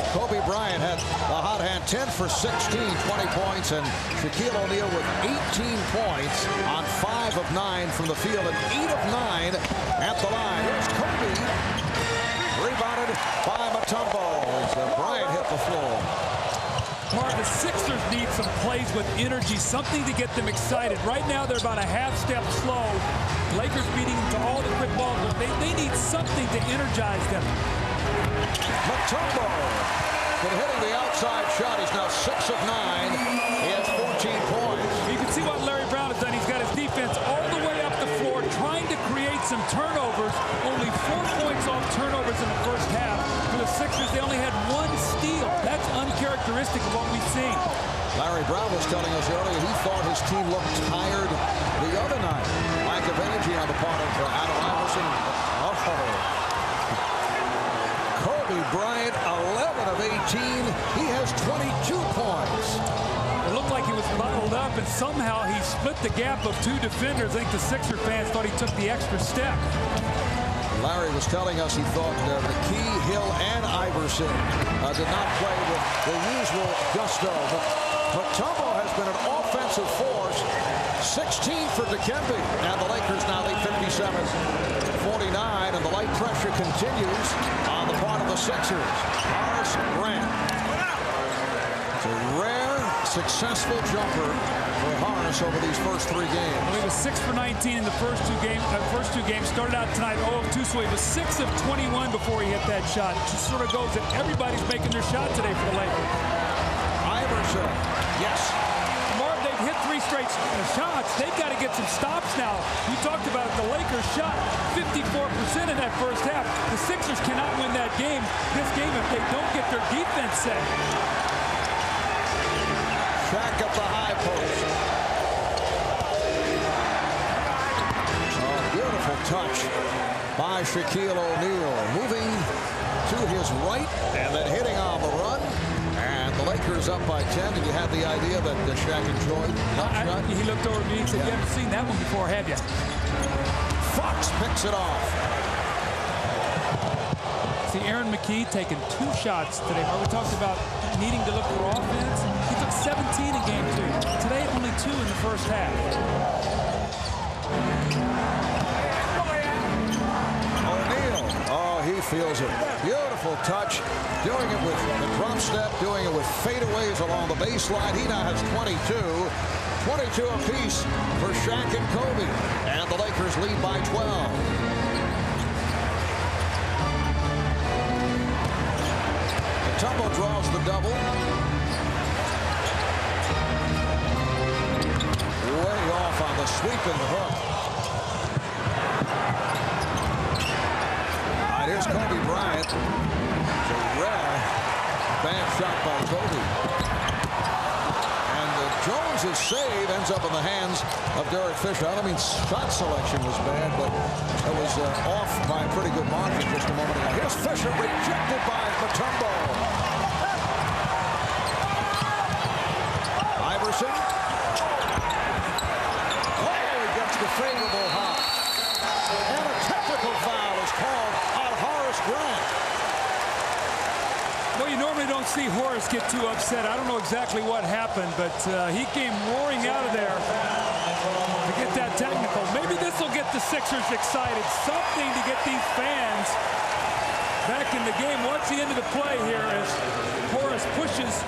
Kobe Bryant had a hot hand, 10 for 16, 20 points, and Shaquille O'Neal with 18 points on 5 of 9 from the field and 8 of 9 at the line. Here's Kobe, rebounded by Mutombo as Bryant hit the floor. Mark, the Sixers need some plays with energy, something to get them excited. Right now, they're about a half step slow. Lakers beating them to all the quick balls. They need something to energize them. Mutombo been hitting the outside shot. He's now 6 of 9. He has 14 points. You can see what Larry Brown has done. He's got his defense all the way up the floor, trying to create some turnovers. Only 4 points off turnovers in the first half. For the Sixers, they only had 1 steal. That's uncharacteristic of what we've seen. Larry Brown was telling us earlier he thought his team looked tired the other night. Lack of energy on the part of Allen Iverson. Kobe Kobe Bryant, 11 of 18. He has 22 points. It looked like he was bottled up, and somehow he split the gap of 2 defenders. I think the Sixer fans thought he took the extra step. Larry was telling us he thought McKee, Hill, and Iverson did not play with the usual gusto. But Mutombo has been an offensive force. 16 for Dikembe, and the Lakers now lead 57-49, and the light pressure continues on the part of the Sixers. Horace Grant. It's a rare, successful jumper for Horace over these first 3 games. Well, he was 6 for 19 in the first two games. Started out tonight 0 of 2, so he was 6 of 21 before he hit that shot. It just sort of goes that everybody's making their shot today for the Lakers. Iverson, yes. Marv, they've hit 3 straight shots. They've got to get some stops now. You talked about it. The Lakers shot 54% in that first half. The Sixers cannot win this game if they don't get their defense set. Back up the high post. A beautiful touch by Shaquille O'Neal. Moving to his right and then hitting on the run. And the Lakers up by 10. And you had the idea that Shaq enjoyed that shot. He looked over to me and said, You haven't seen that one before, have you? Fox picks it off. See, Aaron McKee taking 2 shots today. We talked about needing to look for offense. He took 17 in game 2. Today, only 2 in the first half. O'Neal. Oh, he feels it. Beautiful touch. Doing it with the drop step. Doing it with fadeaways along the baseline. He now has 22. 22 apiece for Shaq and Kobe. And the Lakers lead by 12. Mutombo draws the double. Way off on the sweeping hook. All right, here's Kobe Bryant. It's a rare bad shot by Kobe. And Jones's save ends up in the hands of Derek Fisher. I don't mean shot selection was bad, but it was off by a pretty good margin just a moment ago. Here's Fisher rejected by Mutombo. Iverson. Oh, he gets the favorable hop. And a technical foul is called on Horace Grant. Well, you normally don't see Horace get too upset. I don't know exactly what happened, but he came roaring out of there to get that technical. Maybe this will get the Sixers excited. Something to get these fans back in the game. Watch the end of the play here as Horace pushes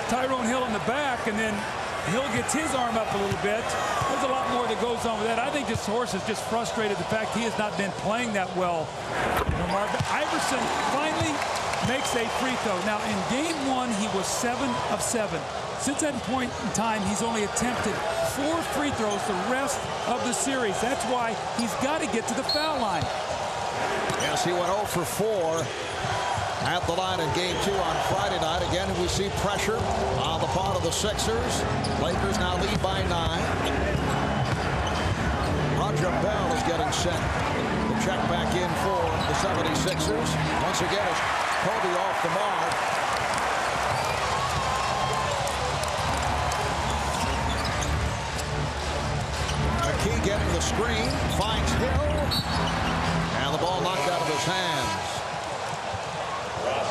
Tyrone Hill in the back, and then Hill gets his arm up a little bit. There's a lot more that goes on with that. I think this Horace is just frustrated the fact he has not been playing that well. Marvin Iverson finally makes a free throw. Now, in game 1, he was 7 of 7. Since that point in time, he's only attempted 4 free throws the rest of the series. That's why he's got to get to the foul line. Yes, he went 0 for 4 at the line in game 2 on Friday night. Again, we see pressure on the part of the Sixers. Lakers now lead by 9. Roger Bell is getting set. The check back in for the 76ers. Once again, it's Kobe off the mark. McKee getting the screen, finds Hill, and the ball knocked out of his hands.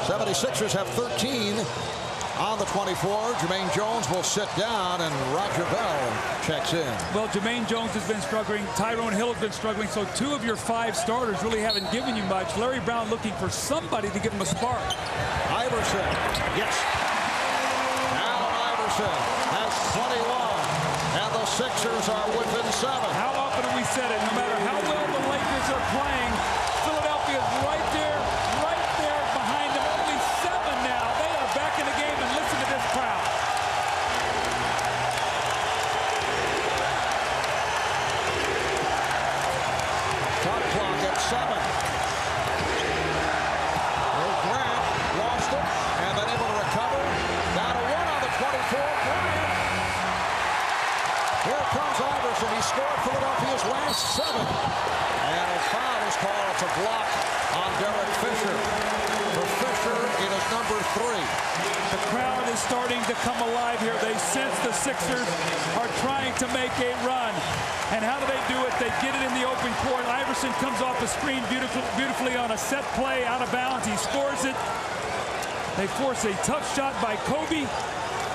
76ers have 13 on the 24. Jermaine Jones will sit down, and Roger Bell checks in. Well, Jermaine Jones has been struggling. Tyrone Hill has been struggling. So 2 of your 5 starters really haven't given you much. Larry Brown looking for somebody to give him a spark. Iverson, yes. Allen Iverson has 21, and the Sixers are within 7. How often have we said it? No matter how well the Lakers are playing, Philadelphia's right there behind them. Only 7 now. They are back in the game, and listen to this crowd. Shot clock at 7. Grant lost it, and then able to recover. Down to 1 on the 24. Bryant. Here comes Iverson. He scored Philadelphia's last 7. And a foul is called. It's a block on Derek Fisher. For Fisher, it is number 3. The crowd is starting to come alive here. They sense the Sixers are trying to make a run. And how do they do it? They get it in the open court. Iverson comes off the screen beautifully on a set play out of bounds. He scores it. They force a tough shot by Kobe.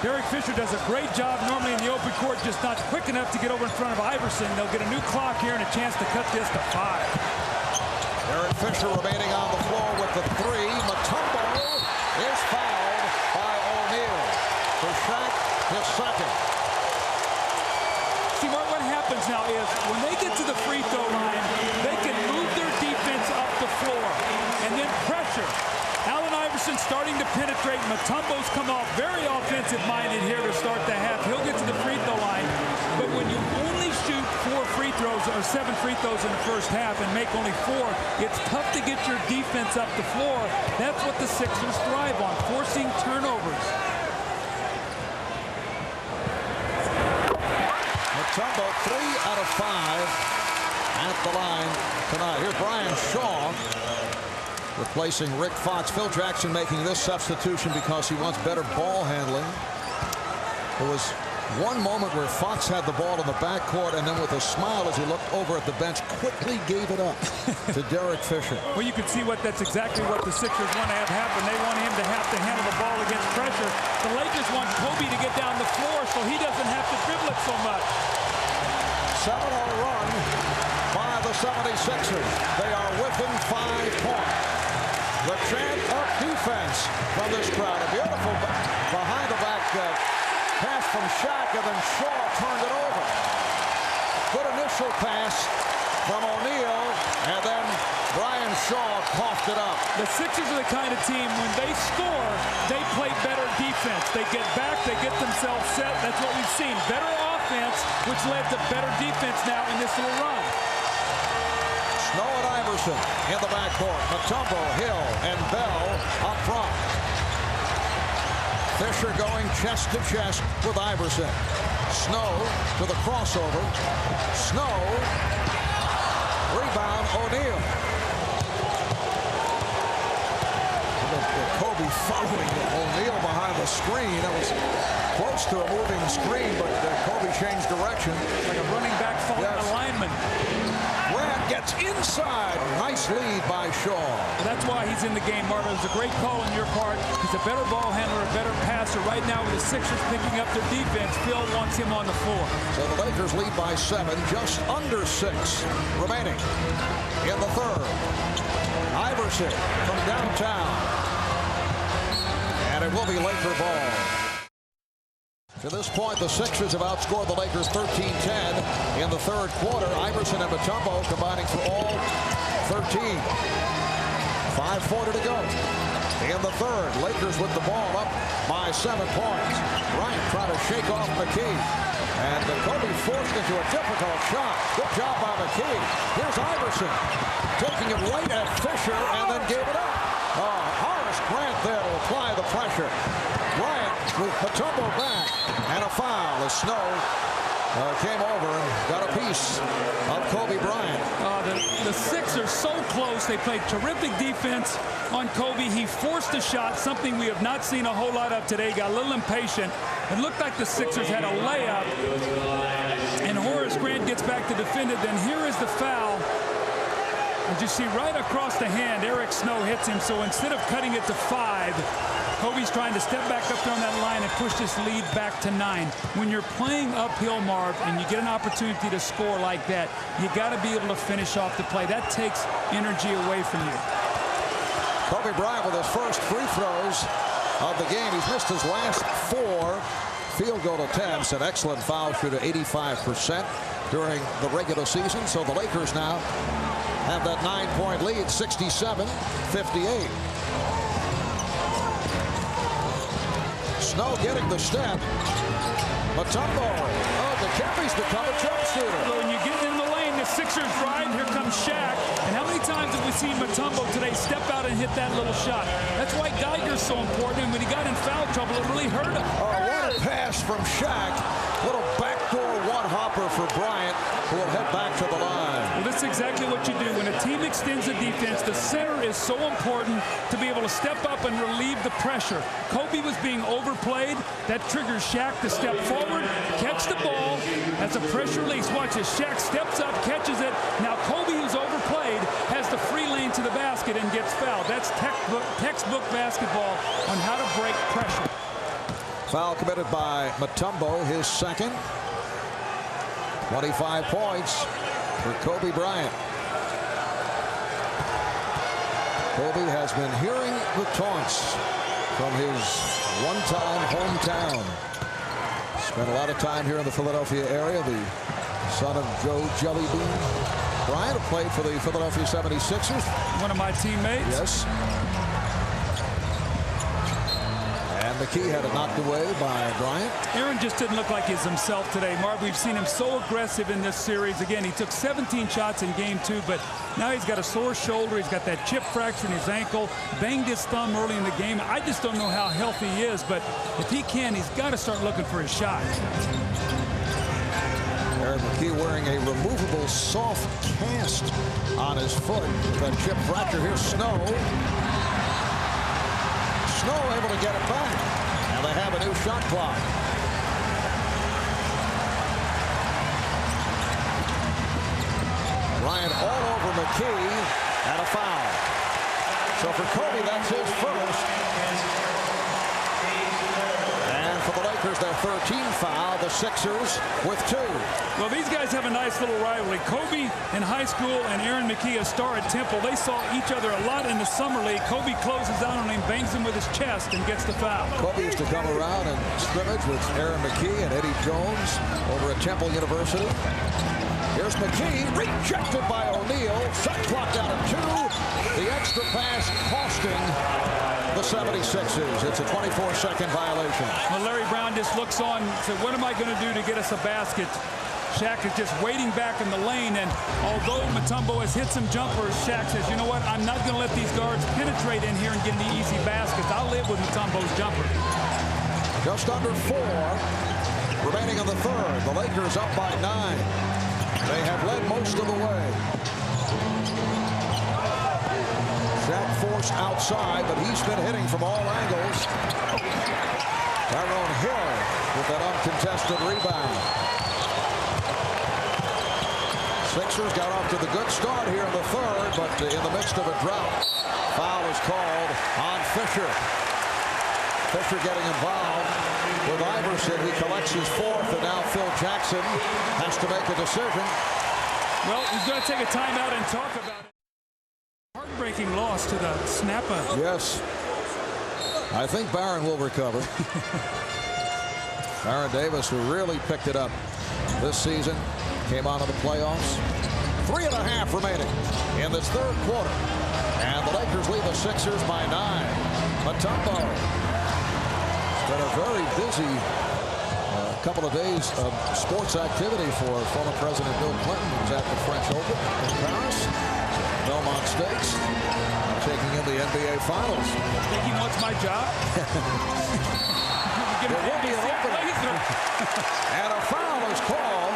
Derek Fisher does a great job normally in the open court, just not quick enough to get over in front of Iverson. They'll get a new clock here and a chance to cut this to 5. Derek Fisher remaining on the floor with the 3. Mutombo is fouled by O'Neal. For Shaq, his second. See, Mark, what happens now is when they get to the free throw line, they can move their defense up the floor and then pressure. Allen Iverson starting to penetrate. Mutombo's come off very offensive-minded here to start the half. He'll get to the free throw line. But when you only shoot 4 free throws or 7 free throws in the first half and make only 4, it's tough to get your defense up the floor. That's what the Sixers thrive on, forcing turnovers. Mutombo, 3 out of 5 at the line tonight. Here's Brian Shaw replacing Rick Fox. Phil Jackson making this substitution because he wants better ball handling. There was one moment where Fox had the ball in the backcourt and then with a smile as he looked over at the bench quickly gave it up to Derek Fisher. Well, you can see that's exactly what the Sixers want to have happen. They want him to have to handle the ball against pressure. The Lakers want Kobe to get down the floor so he doesn't have to dribble it so much. 7-0 run by the 76ers. They are within 5 points. The chant of defense from this crowd. A beautiful behind-the-back pass from Shaq, and then Shaw turned it over. Good initial pass from O'Neal, and then Brian Shaw coughed it up. The Sixers are the kind of team, when they score, they play better defense. They get back, they get themselves set. That's what we've seen. Better offense, which led to better defense now in this little run. Snow and Iverson in the backcourt. Mutombo, Hill, and Bell up front. Fisher going chest to chest with Iverson. Snow to the crossover. Snow. Rebound, O'Neal. Kobe following O'Neal behind the screen. That was close to a moving screen, but Kobe changed direction. Like a running back following a lineman. Grant gets inside. Nice lead by Shaw. Well, that's why he's in the game, Marvin. It was a great call on your part. He's a better ball handler, a better passer. Right now with the Sixers picking up their defense, Phil wants him on the floor. So the Lakers lead by 7, just under 6 remaining in the third. Iverson from downtown. And it will be Laker ball. To this point, the Sixers have outscored the Lakers 13-10 in the third quarter. Iverson and Mutombo combining for all 13. 5:40 to go. In the third, Lakers with the ball up by 7 points. Bryant trying to shake off McKee. And Kobe forced into a difficult shot. Good job by McKee. Here's Iverson taking it right at Fisher and then gave it up. Horace Grant there to apply the pressure. Bryant with Mutombo back. And a foul as Snow came over and got a piece of Kobe Bryant. The Sixers so close. They played terrific defense on Kobe. He forced a shot, something we have not seen a whole lot of today. Got a little impatient. It looked like the Sixers had a layup. And Horace Grant gets back to defend it. Then here is the foul. And you see right across the hand, Eric Snow hits him. So instead of cutting it to 5, Kobe's trying to step back up there on that line and push this lead back to 9. When you're playing uphill, Marv, and you get an opportunity to score like that, you got to be able to finish off the play. That takes energy away from you. Kobe Bryant with his first free throws of the game. He's missed his last 4 field goal attempts. An excellent foul shooter, 85% during the regular season. So the Lakers now have that 9-point lead, 67-58. Snow getting the step. Mutombo. Oh, the Cappy's become a jump shooter. When you get in the lane, the Sixers drive. Here comes Shaq. And how many times have we seen Mutombo today step out and hit that little shot? That's why Geiger's so important. And when he got in foul trouble, it really hurt him. Oh, what a pass from Shaq. Little back backdoor one-hopper for Bryant, who will head back to the line. Well, this is exactly what you do. When a team extends the defense, the center is so important to be able to step up and relieve the pressure. Kobe was being overplayed. That triggers Shaq to step forward, catch the ball as a pressure release. Watch as Shaq steps up, catches it. Now Kobe, who's overplayed, has the free lane to the basket and gets fouled. That's textbook basketball on how to break pressure. Foul committed by Mutombo, his second. 25 points for Kobe Bryant. Kobe has been hearing the taunts from his one-time hometown. Spent a lot of time here in the Philadelphia area. The son of Joe Jellybean Bryant played for the Philadelphia 76ers. One of my teammates. Yes. And McKee had it knocked away by Bryant. Aaron just didn't look like he's himself today, Marv. We've seen him so aggressive in this series. Again, he took 17 shots in game 2, but now he's got a sore shoulder. He's got that chip fracture in his ankle, banged his thumb early in the game. I just don't know how healthy he is, but if he can, he's got to start looking for his shot. Aaron McKee wearing a removable soft cast on his foot with that chip fracture. Here's Snow. Snow able to get it back. And they have a new shot clock. Bryant all over McKee and a foul. So for Kobe, that's his first. And for the Lakers, their 13th foul. The Sixers with 2. Well, these guys have a nice little rivalry. Kobe in high school and Aaron McKee, a star at Temple. They saw each other a lot in the summer league. Kobe closes down on him, bangs him with his chest, and gets the foul. Kobe used to come around and scrimmage with Aaron McKee and Eddie Jones over at Temple University. Here's McKee, rejected by O'Neal. Shot clock down at 2. The extra pass costing the 76ers. It's a 24-second violation. Well, Larry Brown just looks on and said, what am I going to do to get us a basket? Shaq is just waiting back in the lane, and although Mutombo has hit some jumpers, Shaq says, you know what, I'm not going to let these guards penetrate in here and get any easy baskets. I'll live with Mutombo's jumper. Just under 4 remaining in the third. The Lakers up by 9. They have led most of the way. Shaq forced outside, but he's been hitting from all angles. Tyrone Hill with that uncontested rebound. Sixers got off to the good start here in the third, but in the midst of a drought, foul is called on Fisher. Fisher getting involved with Iverson. He collects his 4th, and now Phil Jackson has to make a decision. Well, he's going to take a timeout and talk about it. Heartbreaking loss to the snapper. Yes. I think Barron will recover. Baron Davis, who really picked it up this season, came out of the playoffs. 3.5 remaining in this third quarter. And the Lakers lead the Sixers by 9. Mutombo. It's been a very busy couple of days of sports activity for former President Bill Clinton, who's at the French Open in Paris. Belmont Stakes. Taking in the NBA Finals. Think he wants my job? There will be an opening. And a foul is called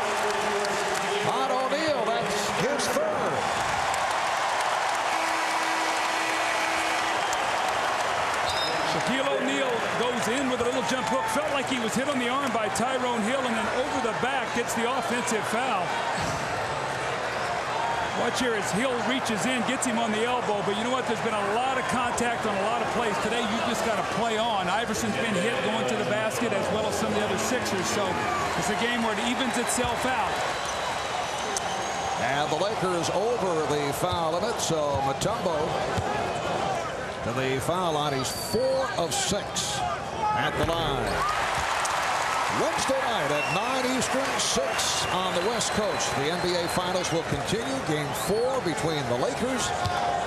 on O'Neal. That's his 3rd. Shaquille O'Neal goes in with a little jump hook. Felt like he was hit on the arm by Tyrone Hill, and then over the back gets the offensive foul. Watch here as Hill reaches in, gets him on the elbow. But you know what? There's been a lot of contact on a lot of plays. Today, you just got to play on. Iverson's been hit going to the basket as well as some of the other Sixers. So it's a game where it evens itself out. And the Lakers over the foul limit. So Mutombo to the foul line. He's 4 of 6 at the line. Wednesday night at 9 Eastern, 6 on the West Coast. The NBA Finals will continue. Game 4 between the Lakers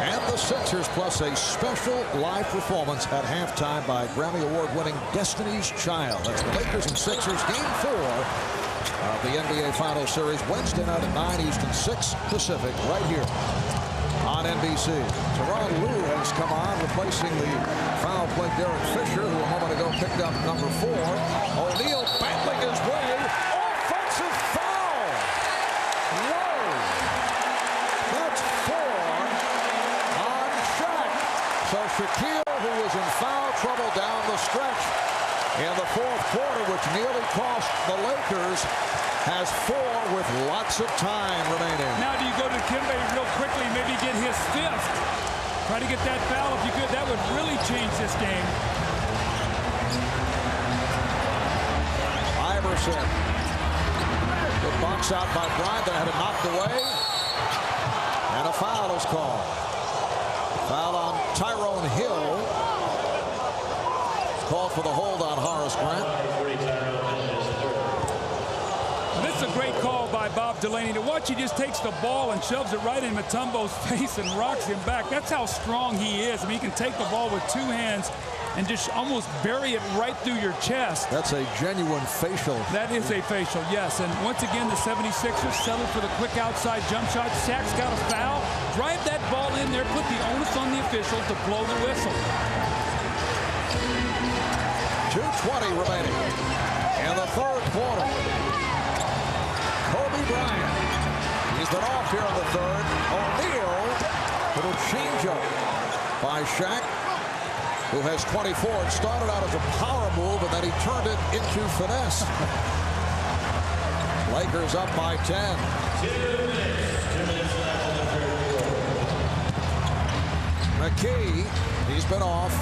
and the Sixers, plus a special live performance at halftime by Grammy Award-winning Destiny's Child. That's the Lakers and Sixers, Game 4 of the NBA Finals Series. Wednesday night at 9 Eastern, 6 Pacific, right here on NBC. Teron Lue has come on, replacing the foul play Derek Fisher, who a moment ago picked up number 4. O'Neal battling his way. Offensive Shaquille, who was in foul trouble down the stretch in the fourth quarter, which nearly cost the Lakers, has 4 with lots of time remaining. Now do you go to Kimbe real quickly, maybe get his 5th? Try to get that foul if you could. That would really change this game. Iverson. Good box out by Bryant. That had it knocked away. And a foul is called. Foul on Tyrone Hill. It's called for the hold on Horace Grant. This is a great call by Bob Delaney. To watch, he just takes the ball and shoves it right in Mutombo's face and rocks him back. That's how strong he is. I mean, he can take the ball with 2 hands and just almost bury it right through your chest. That's a genuine facial. That is a facial, yes. And once again, the 76ers settled for the quick outside jump shot. Shaq's got a foul. Drive that ball in there. Put the onus on the official to blow the whistle. 2:20 remaining in the third quarter. Kobe Bryant. He's been off here in the third. O'Neal. Little changeup by Shaq, who has 24. It started out as a power move, and then he turned it into finesse. Lakers up by 10. 2 minutes McKee, he's been off.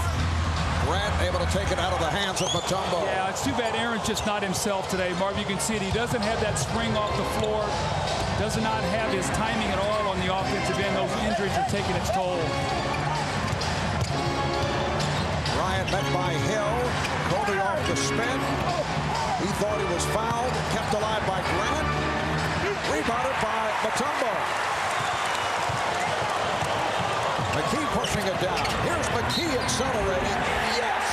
Grant able to take it out of the hands of Mutombo. Yeah, it's too bad Aaron's just not himself today, Marv. You can see it. He doesn't have that spring off the floor. Does not have his timing at all on the offensive end. Those injuries are taking its toll. Bryant met by Hill. Kobe off the spin. He thought he was fouled. Kept alive by Grant. Rebounded by Mutombo. McKee pushing it down. Here's McKee accelerating. Yes.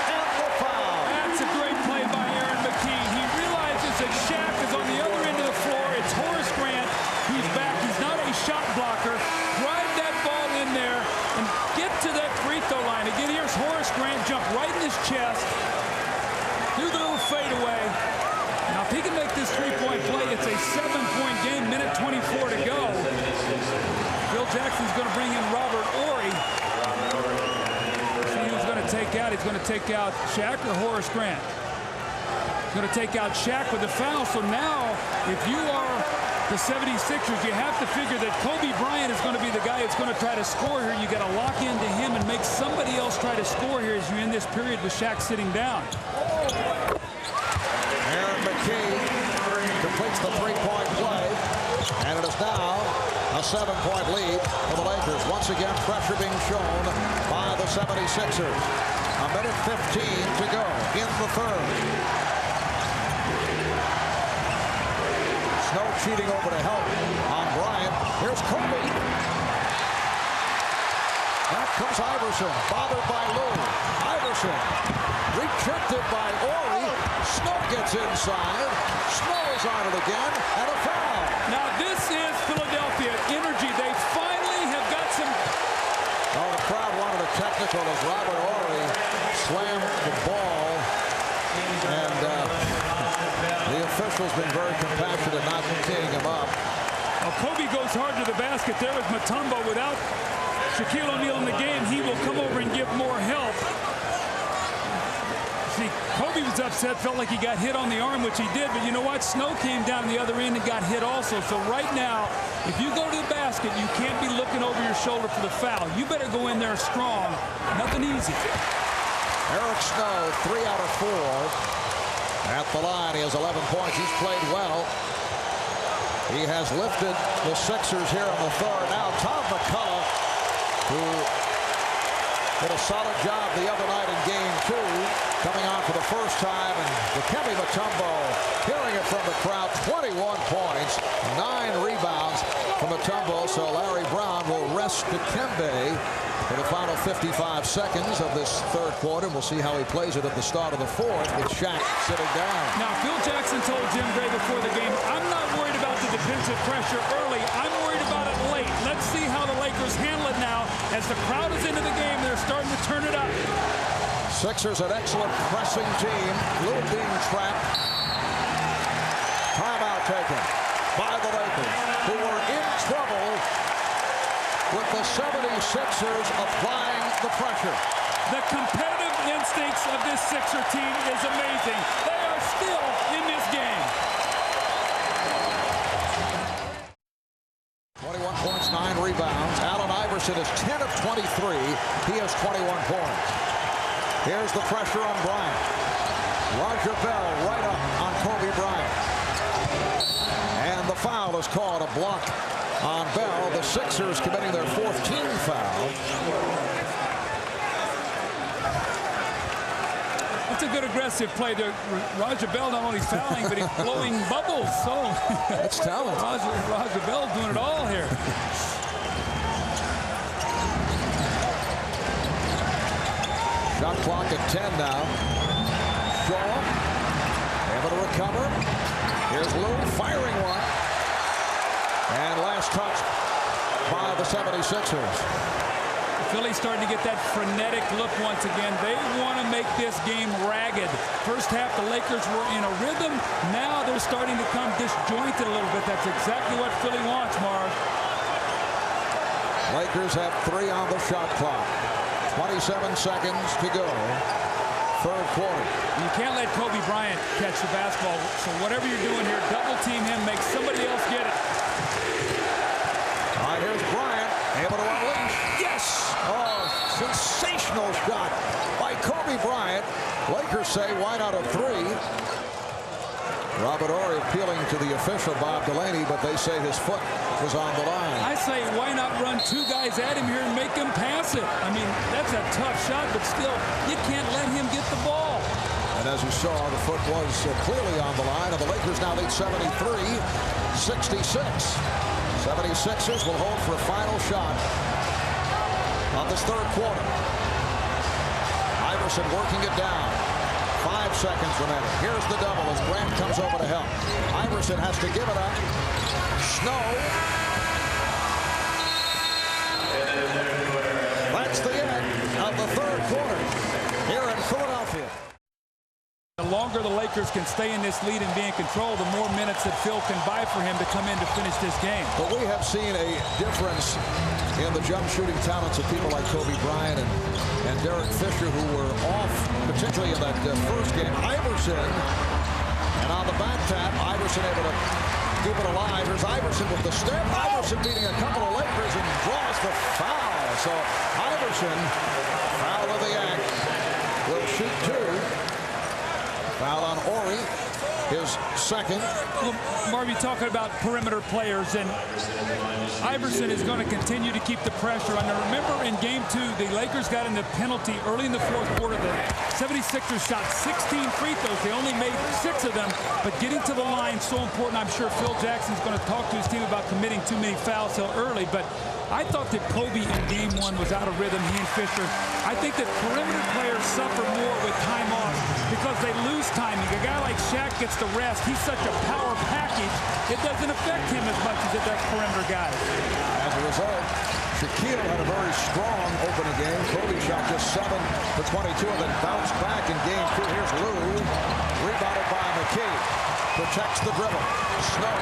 And the foul. That's a great play by Aaron McKee. He realizes that Shaq is on the other end of the floor. It's Horace Grant who's back. He's not a shot blocker. Drive that ball in there and get to that free throw line. Again, here's Horace Grant jump right in his chest. Do the little fadeaway. Now, if he can make this three-point play, it's a 7-point game, minute 24 to go. Phil Jackson's going to bring in Robert Horry. See who's going to take out. He's going to take out Shaq or Horace Grant. He's going to take out Shaq with the foul. So now, if you are the 76ers, you have to figure that Kobe Bryant is going to be the guy that's going to try to score here. You got to lock into him and make somebody else try to score here as you end this period with Shaq sitting down. Aaron McKee completes the three-point play. And it is now a 7-point lead for the Lakers. Once again, pressure being shown by the 76ers. A minute 15 to go in the third. Snow cheating over to help on Bryant. Here's Kobe. Back comes Iverson. Bothered by Lou. Iverson. Rejected by Horry. Snow gets inside. Snow is on it again. And a foul. Now this is Philadelphia energy. They finally have got some. Oh, the crowd wanted a technical as Robert Horry slammed the ball. And the official's been very compassionate, not teeing him up. Well, Kobe goes hard to the basket there with Mutombo. Without Shaquille O'Neal in the game, he will come over and give more help. See, Kobe was upset, felt like he got hit on the arm, which he did, but you know what? Snow came down the other end and got hit also. So right now, if you go to the basket, you can't be looking over your shoulder for the foul. You better go in there strong. Nothing easy. Eric Snow, 3 out of 4 at the line. He has 11 points. He's played well. He has lifted the Sixers here in the third. Now Tom McCullough, who did a solid job the other night in game 2, coming on for the first time, and Dikembe Mutombo hearing it from the crowd. 21 points, 9 rebounds from Mutombo, so Larry Brown will rest Dikembe for the final 55 seconds of this third quarter. We'll see how he plays it at the start of the fourth with Shaq sitting down. Now, Phil Jackson told Jim Gray before the game, I'm not worried about the defensive pressure early. I'm worried about it late. Let's see how the Lakers handle it now. As the crowd is into the game, they're starting to turn it up. Sixers, an excellent pressing team. Lou being trapped. Timeout taken by the Lakers, who were in trouble with the 76ers applying the pressure. The competitive instincts of this Sixer team is amazing. They are still in this game. 21 points, 9 rebounds. Allen Iverson is 10 of 23. He has 21 points. Here's the pressure on Bryant. Roger Bell right up on Kobe Bryant. And the foul is called, a block on Bell. The Sixers committing their 4th team foul. That's a good aggressive play there. Roger Bell not only fouling, but he's blowing bubbles. So that's talent. Roger Bell doing it all here. Shot clock at 10 now. Shaw able to recover. Here's Lou firing one. And last touch by the 76ers. Philly's starting to get that frenetic look once again. They want to make this game ragged. First half, the Lakers were in a rhythm. Now they're starting to come disjointed a little bit. That's exactly what Philly wants, Marv. Lakers have 3 on the shot clock. 27 seconds to go. 3rd quarter. You can't let Kobe Bryant catch the basketball. So whatever you're doing here, double team him, make somebody else get it. All right, here's Bryant, able to unleash. Yes! Oh, sensational shot by Kobe Bryant. Lakers say, why not a 3? Robert Horry appealing to the official, Bob Delaney, but they say his foot was on the line. I say, why not run 2 guys at him here and make him pass it? I mean, that's a tough shot, but still, you can't let him get the ball. And as you saw, the foot was clearly on the line, and the Lakers now lead 73-66. 76ers will hold for a final shot of this 3rd quarter. Iverson working it down. 5 seconds remaining. Here's the double as Grant comes over to help. Iverson has to give it up. Snow. That's the end of the 3rd quarter here in Philadelphia. The longer the Lakers can stay in this lead and be in control, the more minutes that Phil can buy for him to come in to finish this game. But we have seen a difference in the jump shooting talents of people like Kobe Bryant and Derek Fisher, who were off potentially in that first game. Iverson, and on the back tap, Iverson able to keep it alive. Here's Iverson with the step. Iverson beating a couple of Lakers and draws the foul. So Iverson, foul of the act, will shoot 2. Foul on Horry, his 2nd. Well, Marvy, talking about perimeter players, and Iverson is going to continue to keep the pressure on. Now, remember in Game 2, the Lakers got in the penalty early in the 4th quarter. The 76ers shot 16 free throws. They only made 6 of them, but getting to the line so important. I'm sure Phil Jackson's going to talk to his team about committing too many fouls so early, but I thought that Kobe in Game 1 was out of rhythm, he and Fisher. I think that perimeter players suffer more with time off because they lose timing. A guy like Shaq gets the rest. He's such a power package. It doesn't affect him as much as it does perimeter guys. As a result, Shaquille had a very strong opening game. Kobe shot just 7 for 22 and then bounced back in Game 2. Here's Lou, rebounded by McKee. Protects the dribble. Snow.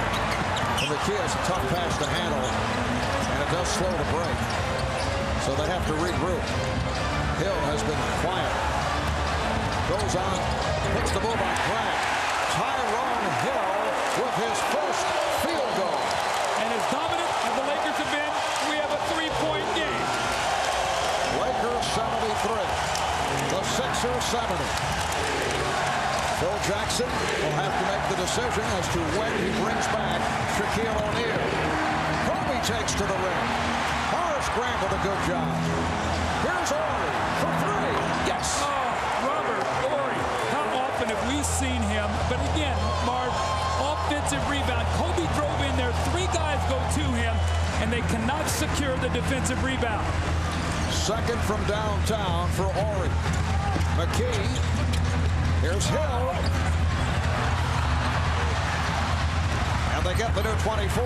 And McKee has a tough pass to handle, and it does slow the break. So they have to regroup. Hill has been quiet. Goes on, hits the ball by Grant. Tyrone Hill with his first field goal. And as dominant as the Lakers have been, we have a 3-point game. Lakers 73. The Sixers 70. Phil Jackson will have to make the decision as to when he brings back Shaquille O'Neal. Kobe takes to the rim. Horace Grant with a good job. Here's Horry for 3. Yes. Oh, Robert Horry. How often have we seen him? But again, Marv, offensive rebound. Kobe drove in there. 3 guys go to him, and they cannot secure the defensive rebound. Second from downtown for Horry. McKee. Here's Hill. And they get the new 24.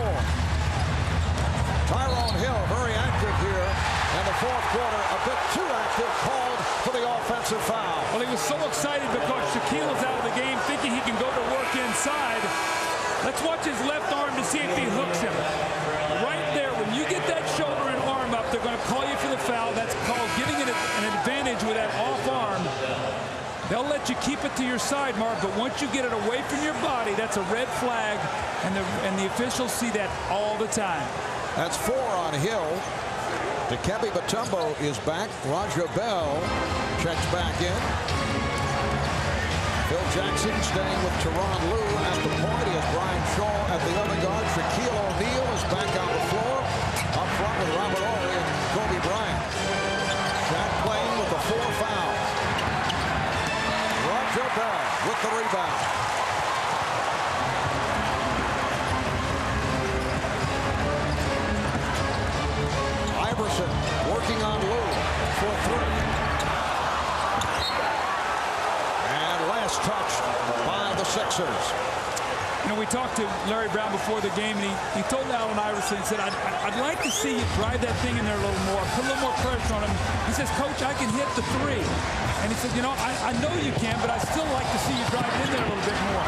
Tyrone Hill very active here in the 4th quarter. A bit too active, called for the offensive foul. Well, he was so excited because Shaquille is out of the game, thinking he can go to work inside. Let's watch his left arm to see if he hooks him. Right there, when you get that shoulder and arm up, it to your side, Mark, but once you get it away from your body, that's a red flag, and the officials see that all the time. That's 4 on Hill. Dikembe Mutombo is back. Raja Bell checks back in. Phil Jackson staying with Tyronn Lue at the point. He has Brian Shaw at the other guard. Shaquille O'Neal is back on the floor. Up front with Robert Horry and Kobe Bryant. Shaq playing with the 4 fouls. Raja Bell with the rebound. Iverson working on Lue for 3. And last touch by the Sixers. You know, we talked to Larry Brown before the game, and he told Allen Iverson, he said, I'd like to see you drive that thing in there a little more, put a little more pressure on him. He says, Coach, I can hit the 3. And he said, you know, I know you can, but I still like to see you drive it in there a little bit more.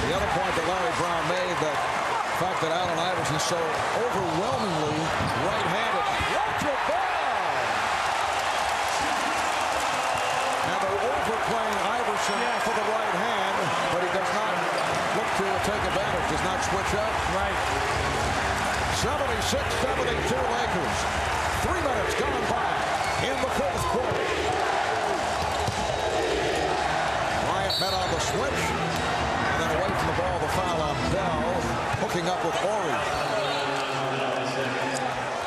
The other point that Larry Brown made, that the fact that Allen Iverson is so overwhelmingly right-handed. Raja Bell! And they're overplaying Iverson for the right hand, but he does not look to take advantage, does not switch up. Right. 76-72 Lakers. 3 minutes gone by in the 4th quarter. Bryant met on the switch, and then away from the ball, the foul on Bell, hooking up with Horry.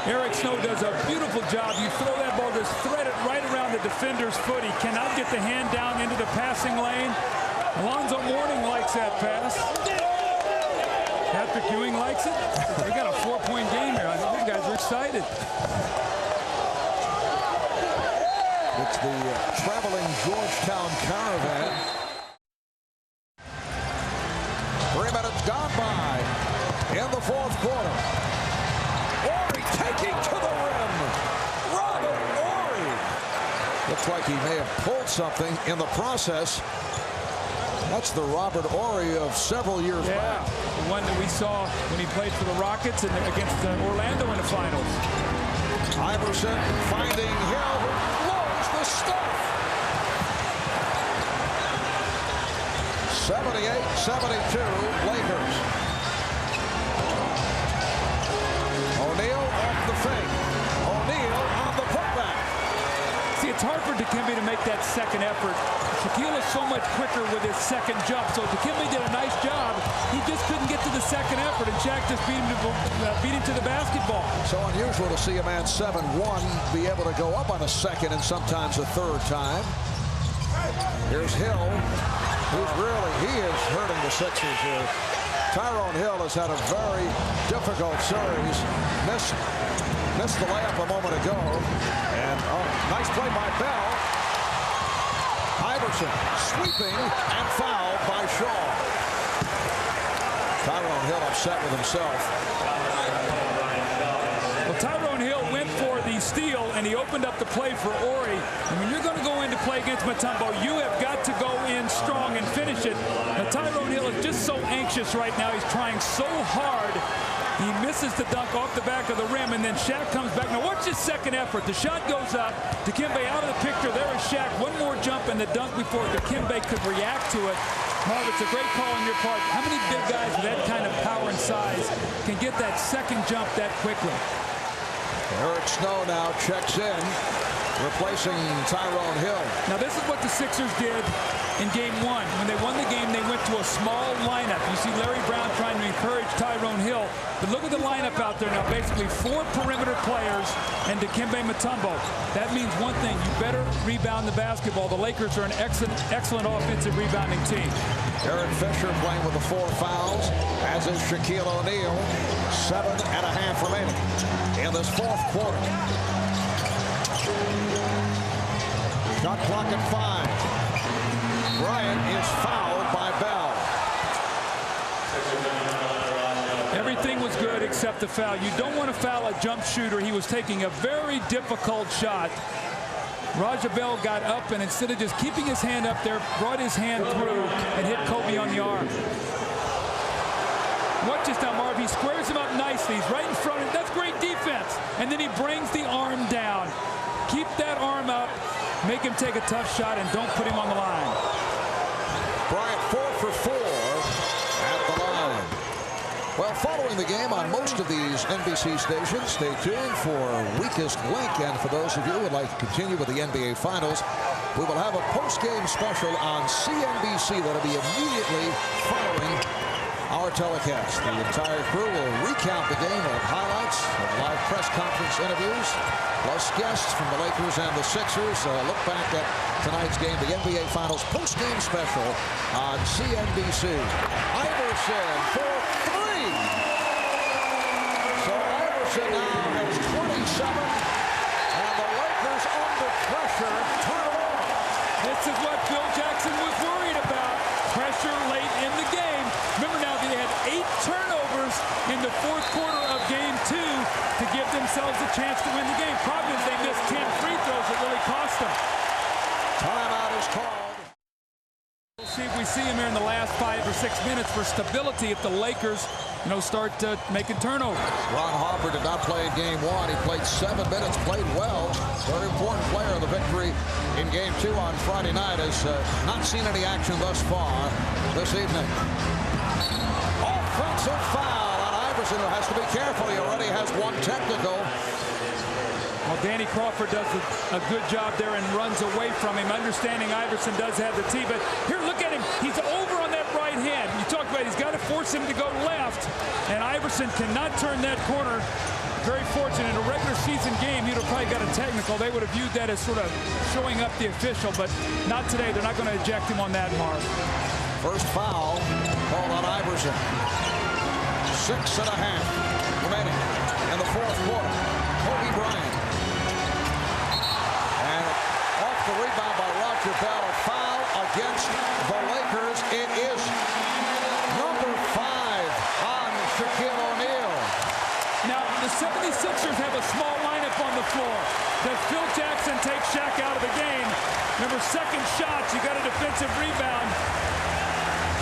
Eric Snow does a beautiful job. You throw that ball, just thread it right around the defender's foot. He cannot get the hand down into the passing lane. Alonzo Mourning likes that pass. Patrick Ewing likes it. We got a 4-point game here. I think you guys are excited. It's the traveling Georgetown Caravan. 3 minutes gone by in the 4th quarter. Horry taking to the rim. Robert Horry. Looks like he may have pulled something in the process. That's the Robert Horry of several years back. The one that we saw when he played for the Rockets and against Orlando in the finals. Iverson finding Hill, who blows the stuff. 78-72 Lakers. O'Neal off the fake. O'Neal on the putback. See, it's hard for Dikembe to make that second effort. Shaquille is so much quicker with his second jump. So Dikembe did a nice job. He just couldn't get to the second effort, and Shaq just beat him to the basketball. So unusual to see a man 7-1 be able to go up on a second and sometimes a third time. Here's Hill, he is hurting the Sixers here. Tyrone Hill has had a very difficult series. Missed the layup a moment ago. And nice play by Bell. Iverson sweeping and fouled by Shaw. Tyrone Hill upset with himself. Well, Tyrone Hill went for the steal, and he opened up the play for Horry. And when you're going to go in to play against Mutombo, you have got to go in strong and finish it. Now, Tyrone Hill is just so anxious right now. He's trying so hard. He misses the dunk off the back of the rim, and then Shaq comes back. Now watch his second effort. The shot goes up. Dikembe out of the picture. There is Shaq. One more jump and the dunk before Dikembe could react to it. Marv, it's a great call on your part. How many big guys with that kind of power and size can get that second jump that quickly? Eric Snow now checks in, replacing Tyrone Hill. Now this is what the Sixers did in game 1. When they won the game, they went to a small lineup. You see Larry Brown trying to encourage Tyrone Hill. But look at the lineup out there now. Basically 4 perimeter players and Dikembe Mutombo. That means one thing. You better rebound the basketball. The Lakers are an excellent offensive rebounding team. Eric Fisher playing with the 4 fouls, as is Shaquille O'Neal. 7.5 remaining in this 4th quarter. Shot clock at 5. Bryant is fouled by Bell. Everything was good except the foul. You don't want to foul a jump shooter. He was taking a very difficult shot. Raja Bell got up, and instead of just keeping his hand up there, brought his hand through and hit Kobe on the arm. Watch this now, Marv. He squares him up nicely. He's right in front of him. That's great defense. And then he brings the arm down. Keep that arm up. make him take a tough shot and don't put him on the line. Bryant 4 for 4 at the line. Well, following the game on most of these NBC stations, stay tuned for Weakest Link. And for those of you who would like to continue with the NBA Finals, we will have a post-game special on CNBC that'll be immediately following our telecast. The entire crew will recount the game with highlights of live press conference interviews, plus guests from the Lakers and the Sixers. Look back at tonight's game, the NBA Finals post-game special on CNBC. Iverson for 3. So Iverson now has 27, and the Lakers under pressure turn it on. This is what Phil Jackson was worried about. Pressure late in the game. Remember now, they had 8 turnovers in the fourth quarter of game 2 to give themselves a chance to win the game. Problem is they missed 10 free throws that really cost them. Timeout is called. We'll see if we see him here in the last 5 or 6 minutes for stability if the Lakers, start making turnovers. Ron Harper did not play in game 1. He played 7 minutes, played well. Very important player of the victory in game 2 on Friday night. Has not seen any action thus far this evening. Offensive foul on Iverson, who has to be careful. He already has 1 technical. Well, Danny Crawford does a good job there and runs away from him, understanding Iverson does have the tee. But here, look at him. He's over on that right hand. You talk about he's got to force him to go left, and Iverson cannot turn that corner. Very fortunate. In a regular season game, he'd have probably got a technical. They would have viewed that as sort of showing up the official, but not today. They're not going to eject him on that mark. First foul called on Iverson. 6.5 remaining in the fourth quarter. Kobe Bryant. And off the rebound by Roger Bell. A foul against the Lakers. It is number 5 on Shaquille O'Neal. Now, the 76ers have a small lineup on the floor. Does Phil Jackson take Shaq out of the game? Remember, second shots, you got a defensive rebound.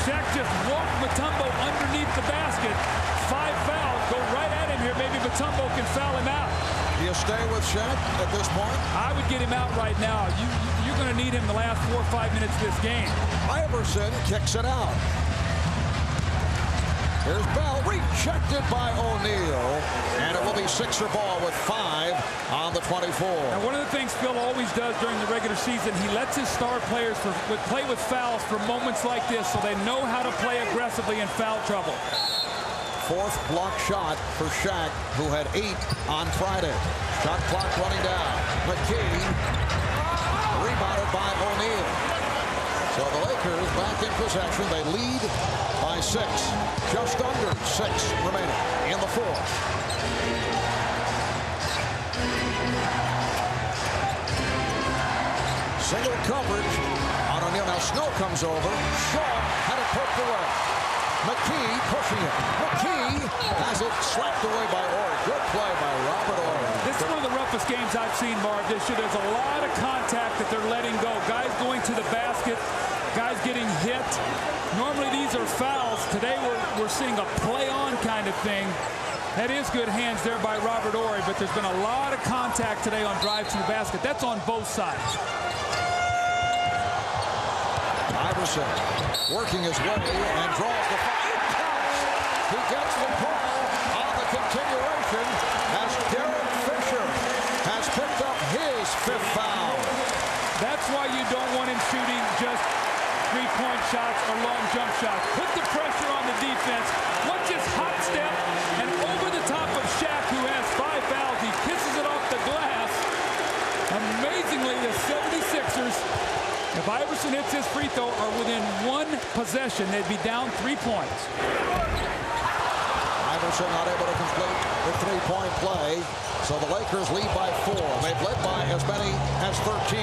Shaq just walked Mutombo underneath the basket. 5 fouls, go right at him here. Maybe Mutombo can foul him out. Do you stay with Shaq at this point? I would get him out right now. You're going to need him the last 4 or 5 minutes of this game. Iverson kicks it out. Here's Bell, rejected by O'Neal, and it will be Sixer ball with 5 on the 24. Now, one of the things Phil always does during the regular season, he lets his star players play with fouls for moments like this, so they know how to play aggressively in foul trouble. 4th block shot for Shaq, who had 8 on Friday. Shot clock running down. McKee, rebounded by O'Neal. So the Lakers back in possession. They lead by 6. Just under 6 remaining in the fourth. Single coverage on O'Neal. Now Snow comes over. Shaw had it poked away. McKee pushing it. McKee has it slapped away by Orr. Good play by Robert Orr. This is one of the roughest games I've seen, Marv, this year. There's a lot of contact that they're letting go. Guys going to the basket, guys getting hit. Normally these are fouls. Today we're seeing a play-on kind of thing. That is good hands there by Robert Horry, but there's been a lot of contact today on drives to the basket. That's on both sides. Iverson working his way and draws the foul. It counts. He gets the call on the continuation as Derek Fisher has picked up his 5th foul. That's why you don't want him shooting just 3-point shots or long jump shots. Put the pressure on the defense. Watch his hot step and over the top of Shaq, who has 5 fouls. He kisses it off the glass. Amazingly, the 76ers, if Iverson hits his free throw, are within 1 possession. They'd be down 3 points. Iverson not able to complete the 3-point play. So the Lakers lead by 4. They've led by as many as 13.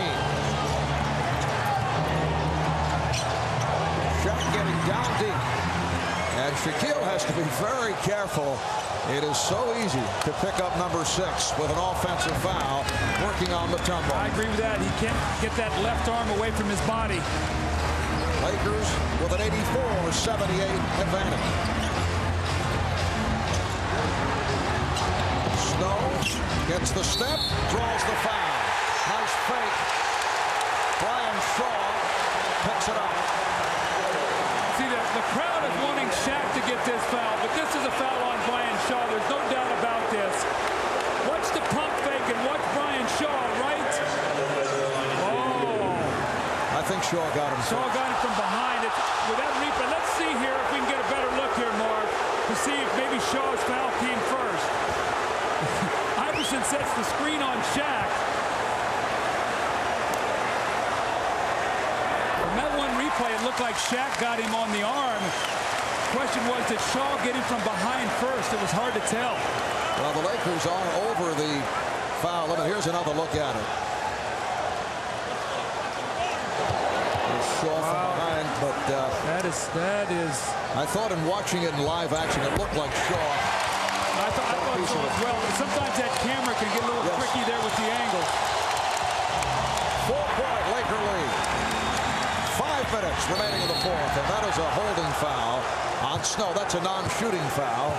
Shaq getting down deep. And Shaquille has to be very careful. It is so easy to pick up number 6 with an offensive foul working on Mutombo. I agree with that. He can't get that left arm away from his body. Lakers with an 84-78 advantage. Snow gets the step, draws the foul. Nice fake Shaw picks it up. See, the crowd is wanting Shaq to get this foul, but this is a foul on Brian Shaw. There's no doubt about this. Watch the pump fake and watch Brian Shaw, right? Oh. I think Shaw got him. Shaw got him from behind. With that replay, let's see here if we can get a better look here, Mark, to see if maybe Shaw's foul came first. Iverson sets the screen on Shaq. From that one replay, it looked like Shaq got him on the arm. The question was, did Shaw get him from behind first? It was hard to tell. Well, the Lakers are over the foul limit. Here's another look at it. Shaw from behind, but that is. I thought in watching it in live action, it looked like Shaw. I thought so as well. But sometimes that camera can get a little tricky there with the angle. 4-point Laker lead. 5 minutes remaining in the fourth, and that is a holding foul on Snow. That's a non-shooting foul.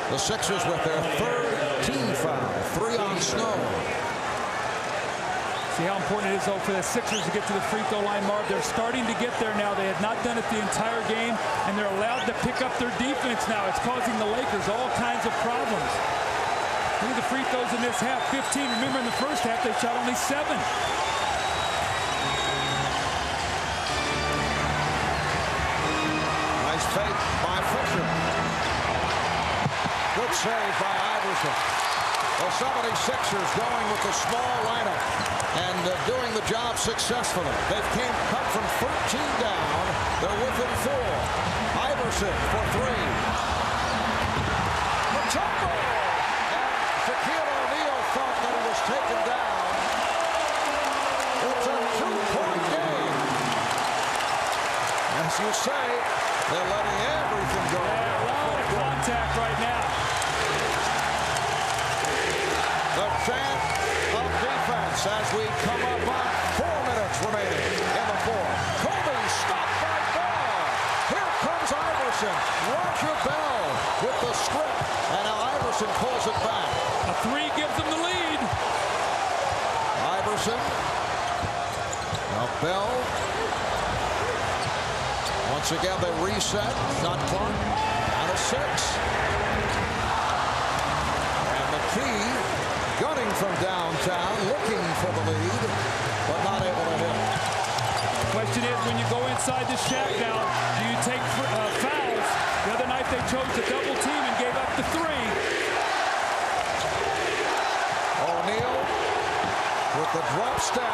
The Sixers with their third team foul. 3 on Snow. See how important it is, though, for the Sixers to get to the free throw line, Marv. They're starting to get there now. They had not done it the entire game, and they're allowed to pick up their defense now. It's causing the Lakers all kinds of problems. Look at the free throws in this half. 15. Remember, in the first half, they shot only 7. Nice fake by Fisher. Good save by Iverson. The 76ers going with the small lineup and doing the job successfully. They've come from 13 down. They're within 4. Iverson for 3. Matumbo! And Shaquille O'Neal thought that he was taken down. It's a 2-point game. As you say, they're letting everything go. Yeah, a lot of contact right now. The chant of defense as we come up on 4 minutes remaining in the fourth. Kobe stopped by Bell. Here comes Iverson. Roger Bell with the strip. And now Iverson pulls it back. A 3 gives them the lead. Iverson. Now Bell. Once again they reset. Shot clock. And a 6. And the key. Gunning from downtown, looking for the lead, but not able to hit. The question is, when you go inside the Shaq now, do you take fouls? The other night they chose to double team and gave up the 3. O'Neal with the drop step.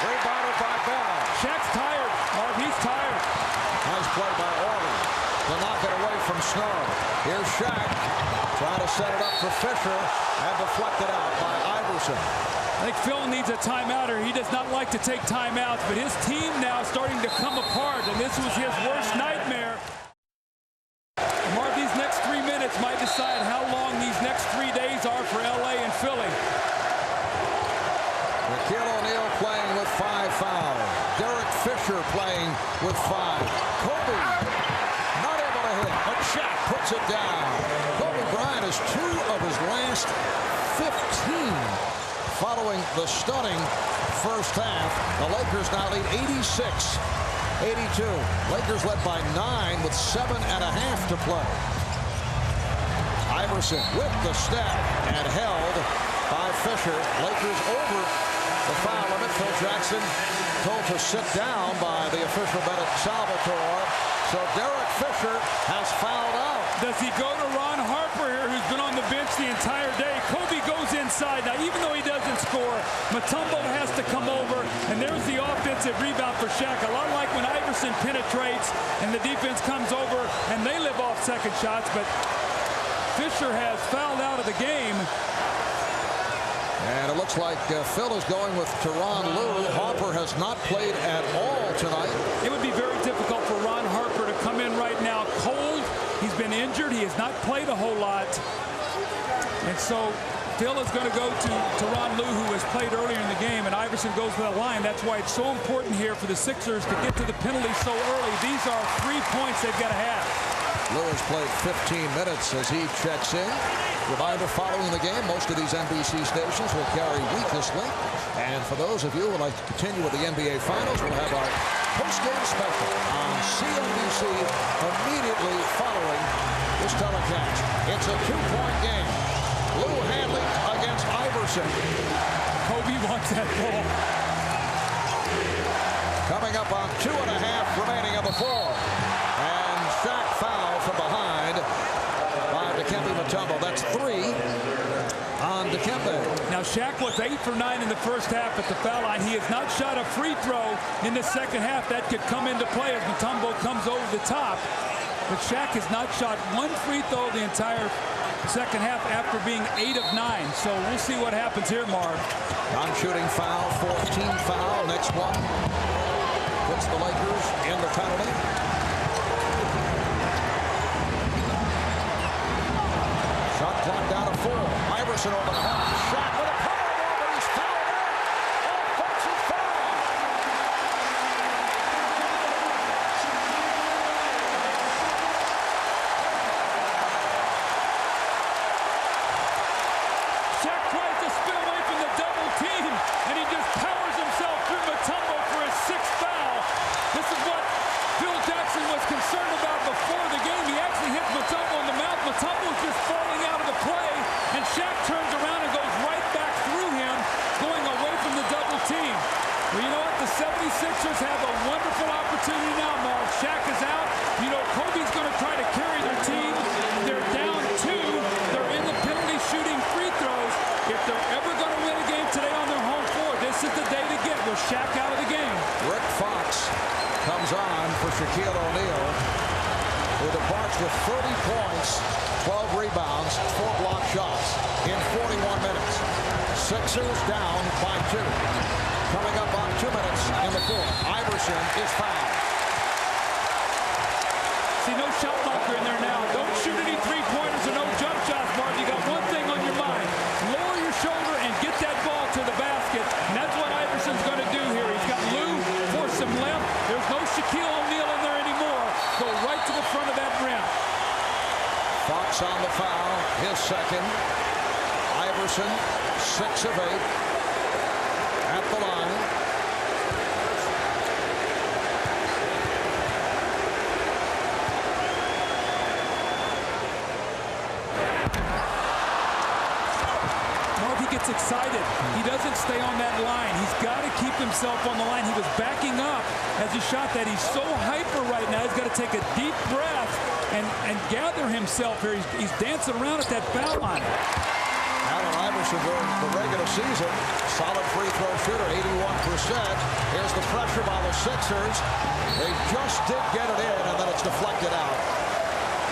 Rebounded by Bell. Shaq's tired. Mark, he's tired. Nice play by Orton to knock it away from Snow. Here's Shaq. Trying to set it up for Fisher and deflected out by Iverson. I think Phil needs a timeout, or he does not like to take timeouts, but his team now starting to come apart, and this was his worst nightmare. Mark, these next 3 minutes might decide how long these next 3 days are for LA and Philly. Shaquille O'Neal playing with 5 fouls. Derek Fisher playing with 5. Kobe not able to hit, but Shaq puts it down. Kobe Bryant is 2 of his last 15 following the stunning first half. The Lakers now lead 86-82. Lakers led by 9 with 7.5 to play. Iverson with the step and held by Fisher. Lakers over the foul limit. Phil Jackson told to sit down by the official Bennett Salvatore. So Derek Fisher has fouled out. Does he go to Ron Harper here, who's been on the bench the entire day? Kobe goes inside. Now, even though he doesn't score, Matumbo has to come over, and there's the offensive rebound for Shaq. A lot like when Iverson penetrates and the defense comes over, and they live off second shots, but Fisher has fouled out of the game. And it looks like Phil is going with Tyronn Lue. Harper has not played at all tonight. It would be very difficult for Ron Harper to come in right now cold. He's been injured. He has not played a whole lot. And so Phil is going to go to Tyronn Lue, who has played earlier in the game, and Iverson goes to the line. That's why it's so important here for the Sixers to get to the penalty so early. These are 3 points they've got to have. Lou has played 15 minutes as he checks in. Reminder, following the game, most of these NBC stations will carry Weakness Link. And for those of you who would like to continue with the NBA Finals, we'll have our post-game special on CNBC immediately following this telecast. It's a 2-point game. Lou Hanley against Iverson. Kobe wants that ball. Coming up on 2.5 remaining of the fourth. And Shaq foul from behind by Dikembe Mutombo. That's 3 on Dikembe. Now Shaq was 8 for 9 in the first half at the foul line. He has not shot a free throw in the second half. That could come into play as Mutombo comes over the top. But Shaq has not shot one free throw the entire second half after being 8 of 9. So we'll see what happens here, Marv. Non-shooting foul, 14 foul. Next one puts the Lakers in the penalty. Shot clock down to 4. Iverson over the top. Shot with a power ball, but he's fouled out. Offensive foul. Shaq tries to spin away from the double team, and he just powers himself through Mutombo for his 6th foul. This is what Phil Jackson was concerned about before the game. He actually hit Mutombo in the mouth. Mutombo's just falling out of the play, and Shaq turns around and goes right back through him, going away from the double team. Well, you know what? The 76ers have a wonderful opportunity now, Mark. Shaq is out. You know, Kobe's going to try to carry their team. They're down 2. They're in the penalty shooting free throws. If they're ever going to win a game today on their home floor, this is the day to get with Shaq out of the game. Rick Fox comes on for Shaquille O'Neal, who departs with 30 points, 12 rebounds, 4 block shots in 41 minutes. Sixers down by 2. Coming up on 2 minutes in the fourth. Iverson is fouled. See, no shot blocker in there now. Don't shoot any three-pointers or no jump shots, Mark. You got one thing on your mind. Lower your shoulder and get that ball to the basket. And that's what Iverson's going to do here. He's got Lou force him left. There's no Shaquille O'Neal in there anymore. Go right to the front of that rim. Fox on the foul, his second. Iverson, 6 of 8 at the line. Mark, he gets excited. He doesn't stay on that line. He's got to keep himself on the line. He was backing up as he shot that. He's so hyper right now. He's got to take a deep breath and gather himself here. He's dancing around at that foul line. Allen Iverson during the regular season, solid free throw shooter, 81%. Here's the pressure by the Sixers. They just did get it in, and then it's deflected out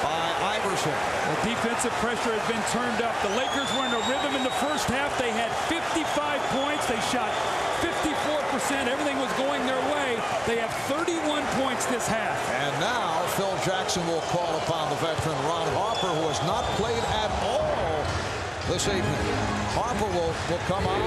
by Iverson. The defensive pressure has been turned up. The Lakers were in a rhythm in the first half. They had 55 points. They shot 54%. Everything was going their way. They have 31 points this half. And now Phil Jackson will call upon the veteran Ron Harper, who has not played at all this evening. Harper will come on.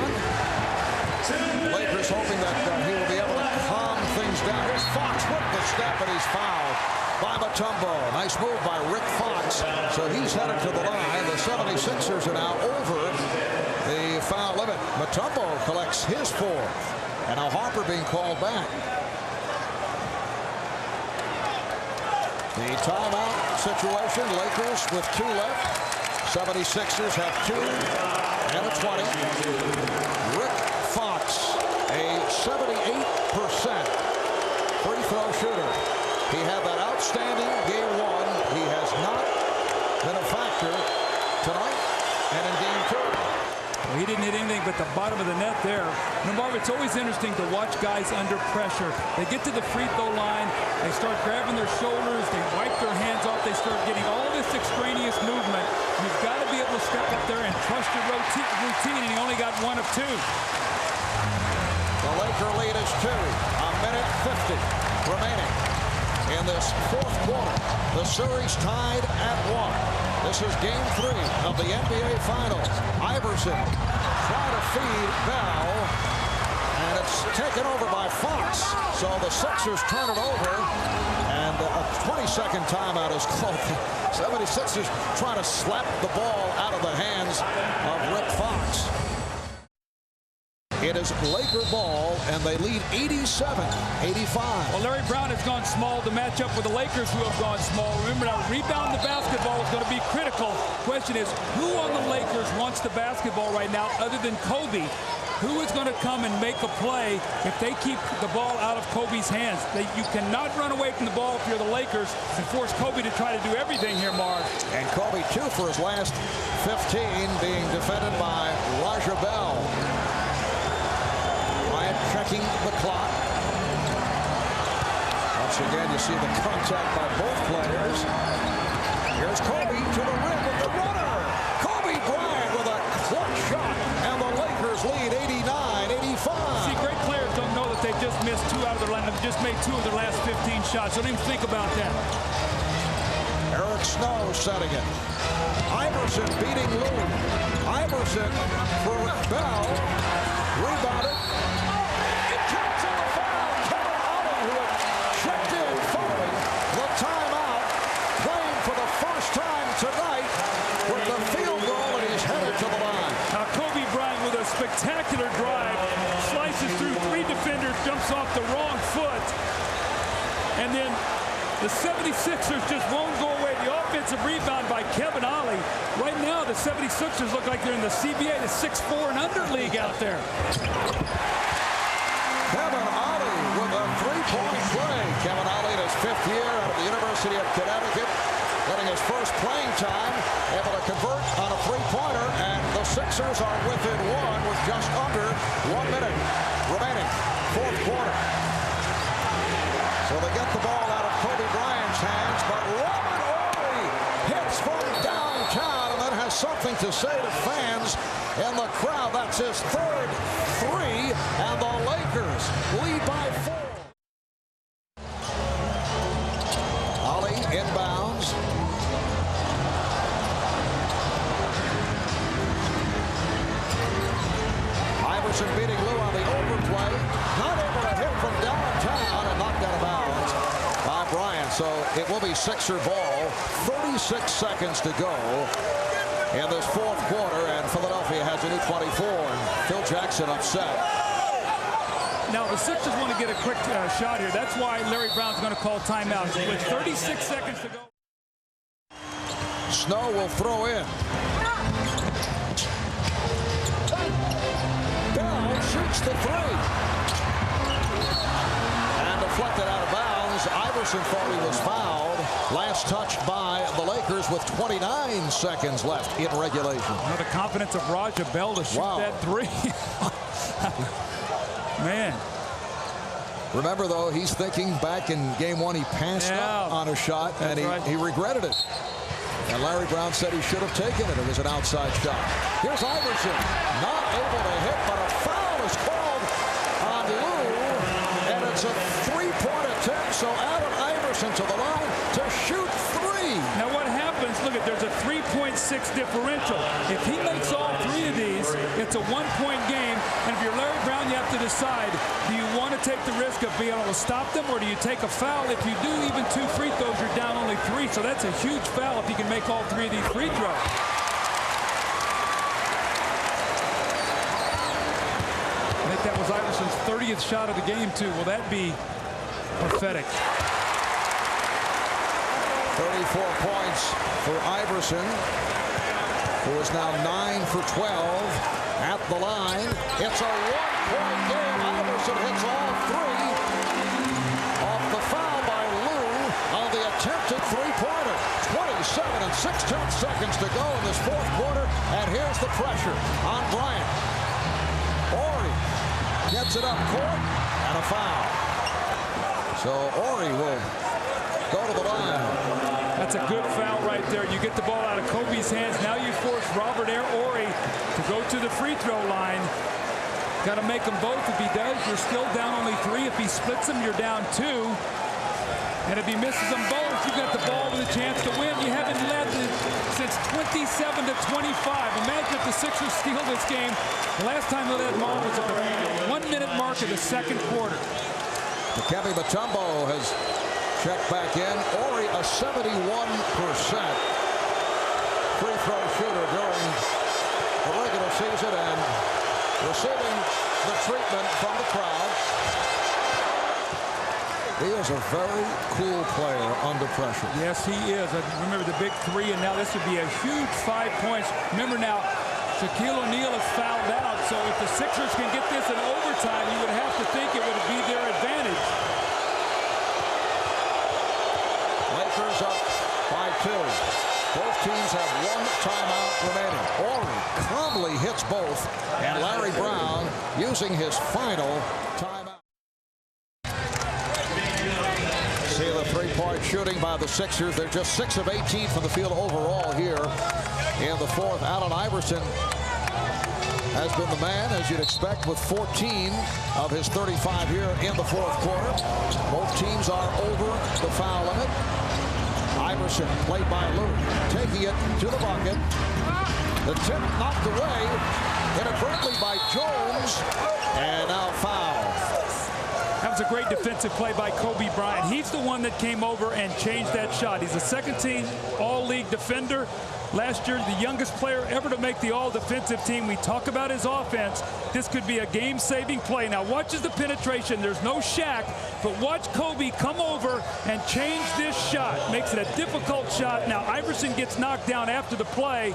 The Lakers hoping that he will be able to calm things down. Here's Fox with the step, and he's fouled by Mutombo. Nice move by Rick Fox. So he's headed to the line. The 76ers are now over the foul limit. Mutombo collects his 4th. And now Harper being called back. The timeout situation. Lakers with 2 left. 76ers have 2 and a 20. Rick Fox, a 78% free throw shooter. He had that outstanding game 1. He has not been a factor tonight and in game 2. Well, he didn't hit anything but the bottom of the net there. Now, Marv, it's always interesting to watch guys under pressure. They get to the free throw line. They start grabbing their shoulders. They wipe their hands off. They start getting all this extraneous movement. You've got to be able to step up there and trust your routine, and he only got 1 of 2. The Laker lead is 2. A minute 50 remaining in this fourth quarter. The series tied at 1. This is game 3 of the NBA Finals. Iverson trying to feed Bell, and it's taken over by Fox. So the Sixers turn it over, and a 22nd timeout is called. 76ers trying to slap the ball out of the hands of Rick Fox. It is Laker ball, and they lead 87-85. Well, Larry Brown has gone small to match up with the Lakers, who have gone small. Remember, now rebound the basketball is going to be critical. Question is, who on the Lakers wants the basketball right now other than Kobe? Who is going to come and make a play if they keep the ball out of Kobe's hands? You cannot run away from the ball if you're the Lakers and force Kobe to try to do everything here, Marv. And Kobe, 2 for his last 15, being defended by Raja Bell. Bryant checking the clock. Once again, you see the contact by both players. Here's Kobe to the rim with the runner. Kobe Bryant with a clutch shot, and the Lakers lead 89-85. See, great players don't know that they've just missed 2 out of their lineup, just made 2 of their last 15 shots. Don't even think about that. Eric Snow setting it. Iverson beating Lou. Iverson for Bell. Rebounded. It counts on the foul. Kevin Ollie, who had checked in following the timeout, playing for the first time tonight with the field goal, and he's headed to the line. Now, Kobe Bryant with a spectacular drive, slices through 3 defenders, jumps off the wrong foot, and then the 76ers just won't go away. The offensive rebound by Kevin Ollie. Right now, the 76ers look like they're in the CBA, the 6'4" and under league out there. Kevin Ollie with a 3-point play. Kevin Ollie in his 5th year out of the University of Connecticut, getting his first playing time, able to convert on a 3-pointer, and the Sixers are within 1 with just under 1 minute remaining. 4th quarter. So they get the ball out of Kobe Bryant's hands, but Robert Horry hits from downtown and then has something to say to fans in the crowd. That's his 3rd 3, and the Lakers lead by 4. Ollie inbounds. Iverson beating Lou on the overplay. Not able to hit from downtown and knocked out of bounds by Bryant. So it will be Sixer ball. 36 seconds to go in this 4th quarter, and Philadelphia has a new 24. And Phil Jackson upset. Now, the Sixers want to get a quick shot here. That's why Larry Brown's going to call timeout. With 36 seconds to go. Snow will throw in. Bell shoots the 3. And deflected out of bounds. Iverson thought he was fouled. Last touched by the Lakers with 29 seconds left in regulation. The confidence of Raja Bell to shoot that 3. Man. Remember, though, he's thinking back in game 1, he passed up on a shot, and he regretted it. And Larry Brown said he should have taken it. It was an outside shot. Here's Iverson, not able to hit, but a foul is called on Lou, and it's a 3-point attempt. So Allen Iverson to the line to shoot 3. Now what happens, look at, there's a 3.6 differential. If he makes all 3 of these, it's a 1-point game. And if you're Larry Brown, you have to decide, do you want to take the risk of being able to stop them, or do you take a foul? If you do even 2 free throws, you're down only 3. So that's a huge foul if you can make all 3 of these free throws. I think that was Iverson's 30th shot of the game, too. Will that be prophetic? 34 points for Iverson, who is now 9 for 12 at the line. It's a 1-point game. Iverson hits all 3 off the foul by Lou on the attempted 3-pointer. 27 and 6/10 seconds to go in this 4th quarter, and here's the pressure on Bryant. Horry gets it up court, and a foul. So Horry will go to the line. That's a good foul right there. You get the ball out of Kobe's hands. Now you force Robert Horry to go to the free throw line. Got to make them both. If he does, you're still down only 3. If he splits them, you're down 2. And if he misses them both, you've got the ball with a chance to win. You haven't led since 27 to 25. Imagine if the Sixers steal this game. The last time they led Marv was at the 1-minute mark of the 2nd quarter. Kevin Mutombo has check back in. Ori, a 71% free throw shooter during the regular season and receiving the treatment from the crowd. He is a very cool player under pressure. Yes, he is. I remember the big three, and now this would be a huge 5 points. Remember now, Shaquille O'Neal has fouled out, so if the Sixers can get this in overtime, you would have to think it would be their advantage. Lakers up by 2. Both teams have 1 timeout remaining. Ori calmly hits both, and Larry Brown using his final timeout. See the three-point shooting by the Sixers. They're just 6 of 18 from the field overall here in the fourth. Allen Iverson has been the man, as you'd expect, with 14 of his 35 here in the fourth quarter. Both teams are over the foul limit. Iverson, played by Lou, taking it to the bucket. The tip knocked away inadvertently by Jones, and now foul. That was a great defensive play by Kobe Bryant. He's the one that came over and changed that shot. He's a second-team all-league defender. Last year, the youngest player ever to make the all-defensive team. We talk about his offense. This could be a game-saving play. Now, watch the penetration. There's no Shaq, but watch Kobe come over and change this shot. Makes it a difficult shot. Now, Iverson gets knocked down after the play.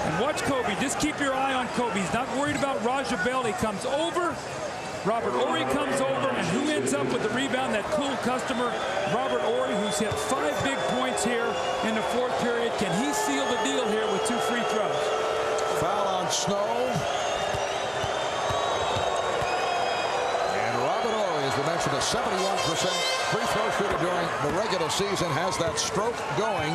And watch Kobe. Just keep your eye on Kobe. He's not worried about Raja Bell. He comes over. Robert Horry comes over, and who ends up with the rebound? That cool customer, Robert Horry, who's hit 5 big points here in the fourth period. Can he seal the deal here with 2 free throws? Foul on Snow. And Robert Horry, as we mentioned, a 71% free throw shooter during the regular season, has that stroke going.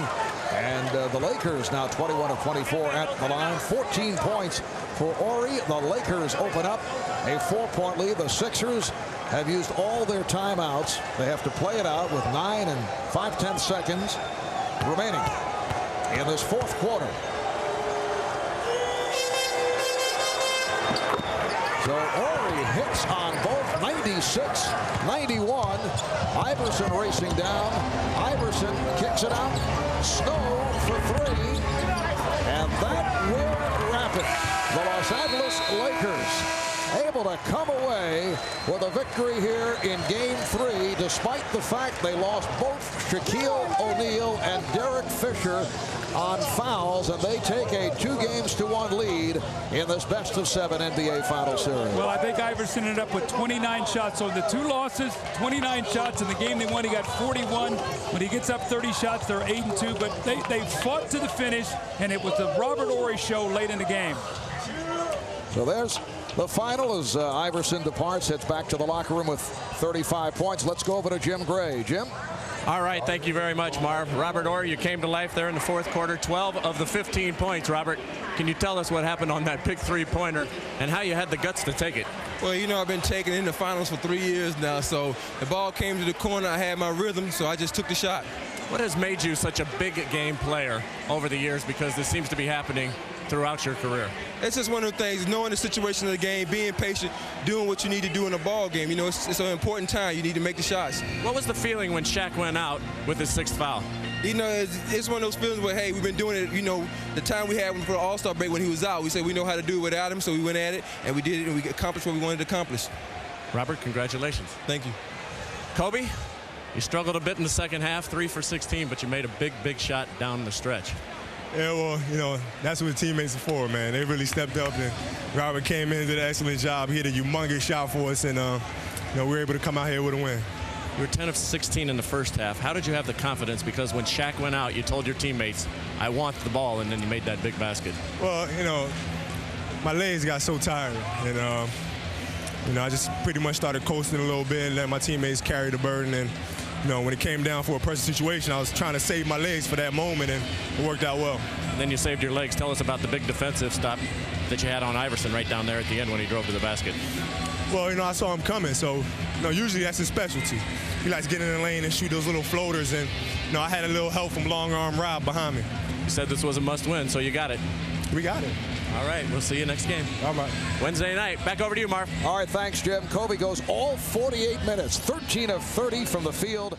And the Lakers now 21 of 24 at the line. 14 points for Horry. The Lakers open up a 4-point lead. The Sixers have used all their timeouts. They have to play it out with 9 and 5/10 seconds remaining in this fourth quarter. So Horry hits on both 96, 91. Iverson racing down. Iverson kicks it out. Snow for 3. And that will wrap it. The Los Angeles Lakers able to come away with a victory here in Game 3, despite the fact they lost both Shaquille O'Neal and Derek Fisher on fouls, and they take a 2-1 lead in this best-of-7 NBA Final Series. Well, I think Iverson ended up with 29 shots. So the 2 losses, 29 shots. In the game they won, he got 41. When he gets up 30 shots, they're 8-2. But they fought to the finish, and it was the Robert Horry show late in the game. So there's the final as Iverson departs, heads back to the locker room with 35 points. Let's go over to Jim Gray. Jim? All right, thank you very much, Marv. Robert Horry, you came to life there in the fourth quarter. 12 of the 15 points. Robert, can you tell us what happened on that big three-pointer and how you had the guts to take it? Well, you know, I've been taking in the finals for 3 years now, so the ball came to the corner. I had my rhythm, so I just took the shot. What has made you such a big game player over the years, because this seems to be happening throughout your career? It's just one of the things, knowing the situation of the game, being patient, doing what you need to do in a ball game. You know, it's an important time. You need to make the shots. What was the feeling when Shaq went out with his 6th foul? You know, it's one of those feelings where, hey, we've been doing it, you know, the time we had for the All-Star break when he was out, we said we know how to do it without him, so we went at it, and we did it, and we accomplished what we wanted to accomplish. Robert, congratulations. Thank you. Kobe, you struggled a bit in the second half, 3 for 16, but you made a big shot down the stretch. Yeah, well, you know, that's what teammates are for, man. They really stepped up, and Robert came in and did an excellent job. He hit a humongous shot for us, and, you know, we were able to come out here with a win. You were 10 of 16 in the first half. How did you have the confidence? Because when Shaq went out, you told your teammates, I want the ball, and then you made that big basket. Well, you know, my legs got so tired, and, you know, I just pretty much started coasting a little bit and let my teammates carry the burden. And, you know, when it came down for a pressure situation, I was trying to save my legs for that moment, and it worked out well. And then you saved your legs. Tell us about the big defensive stop that you had on Iverson right down there at the end when he drove to the basket. Well, you know, I saw him coming, so, you know, usually that's his specialty. He likes getting in the lane and shoot those little floaters, and, you know, I had a little help from long arm Rob behind me. You said this was a must-win, so you got it. We got it. All right, we'll see you next game. All right. Wednesday night. Back over to you, Marv. All right, thanks, Jim. Kobe goes all 48 minutes, 13 of 30 from the field.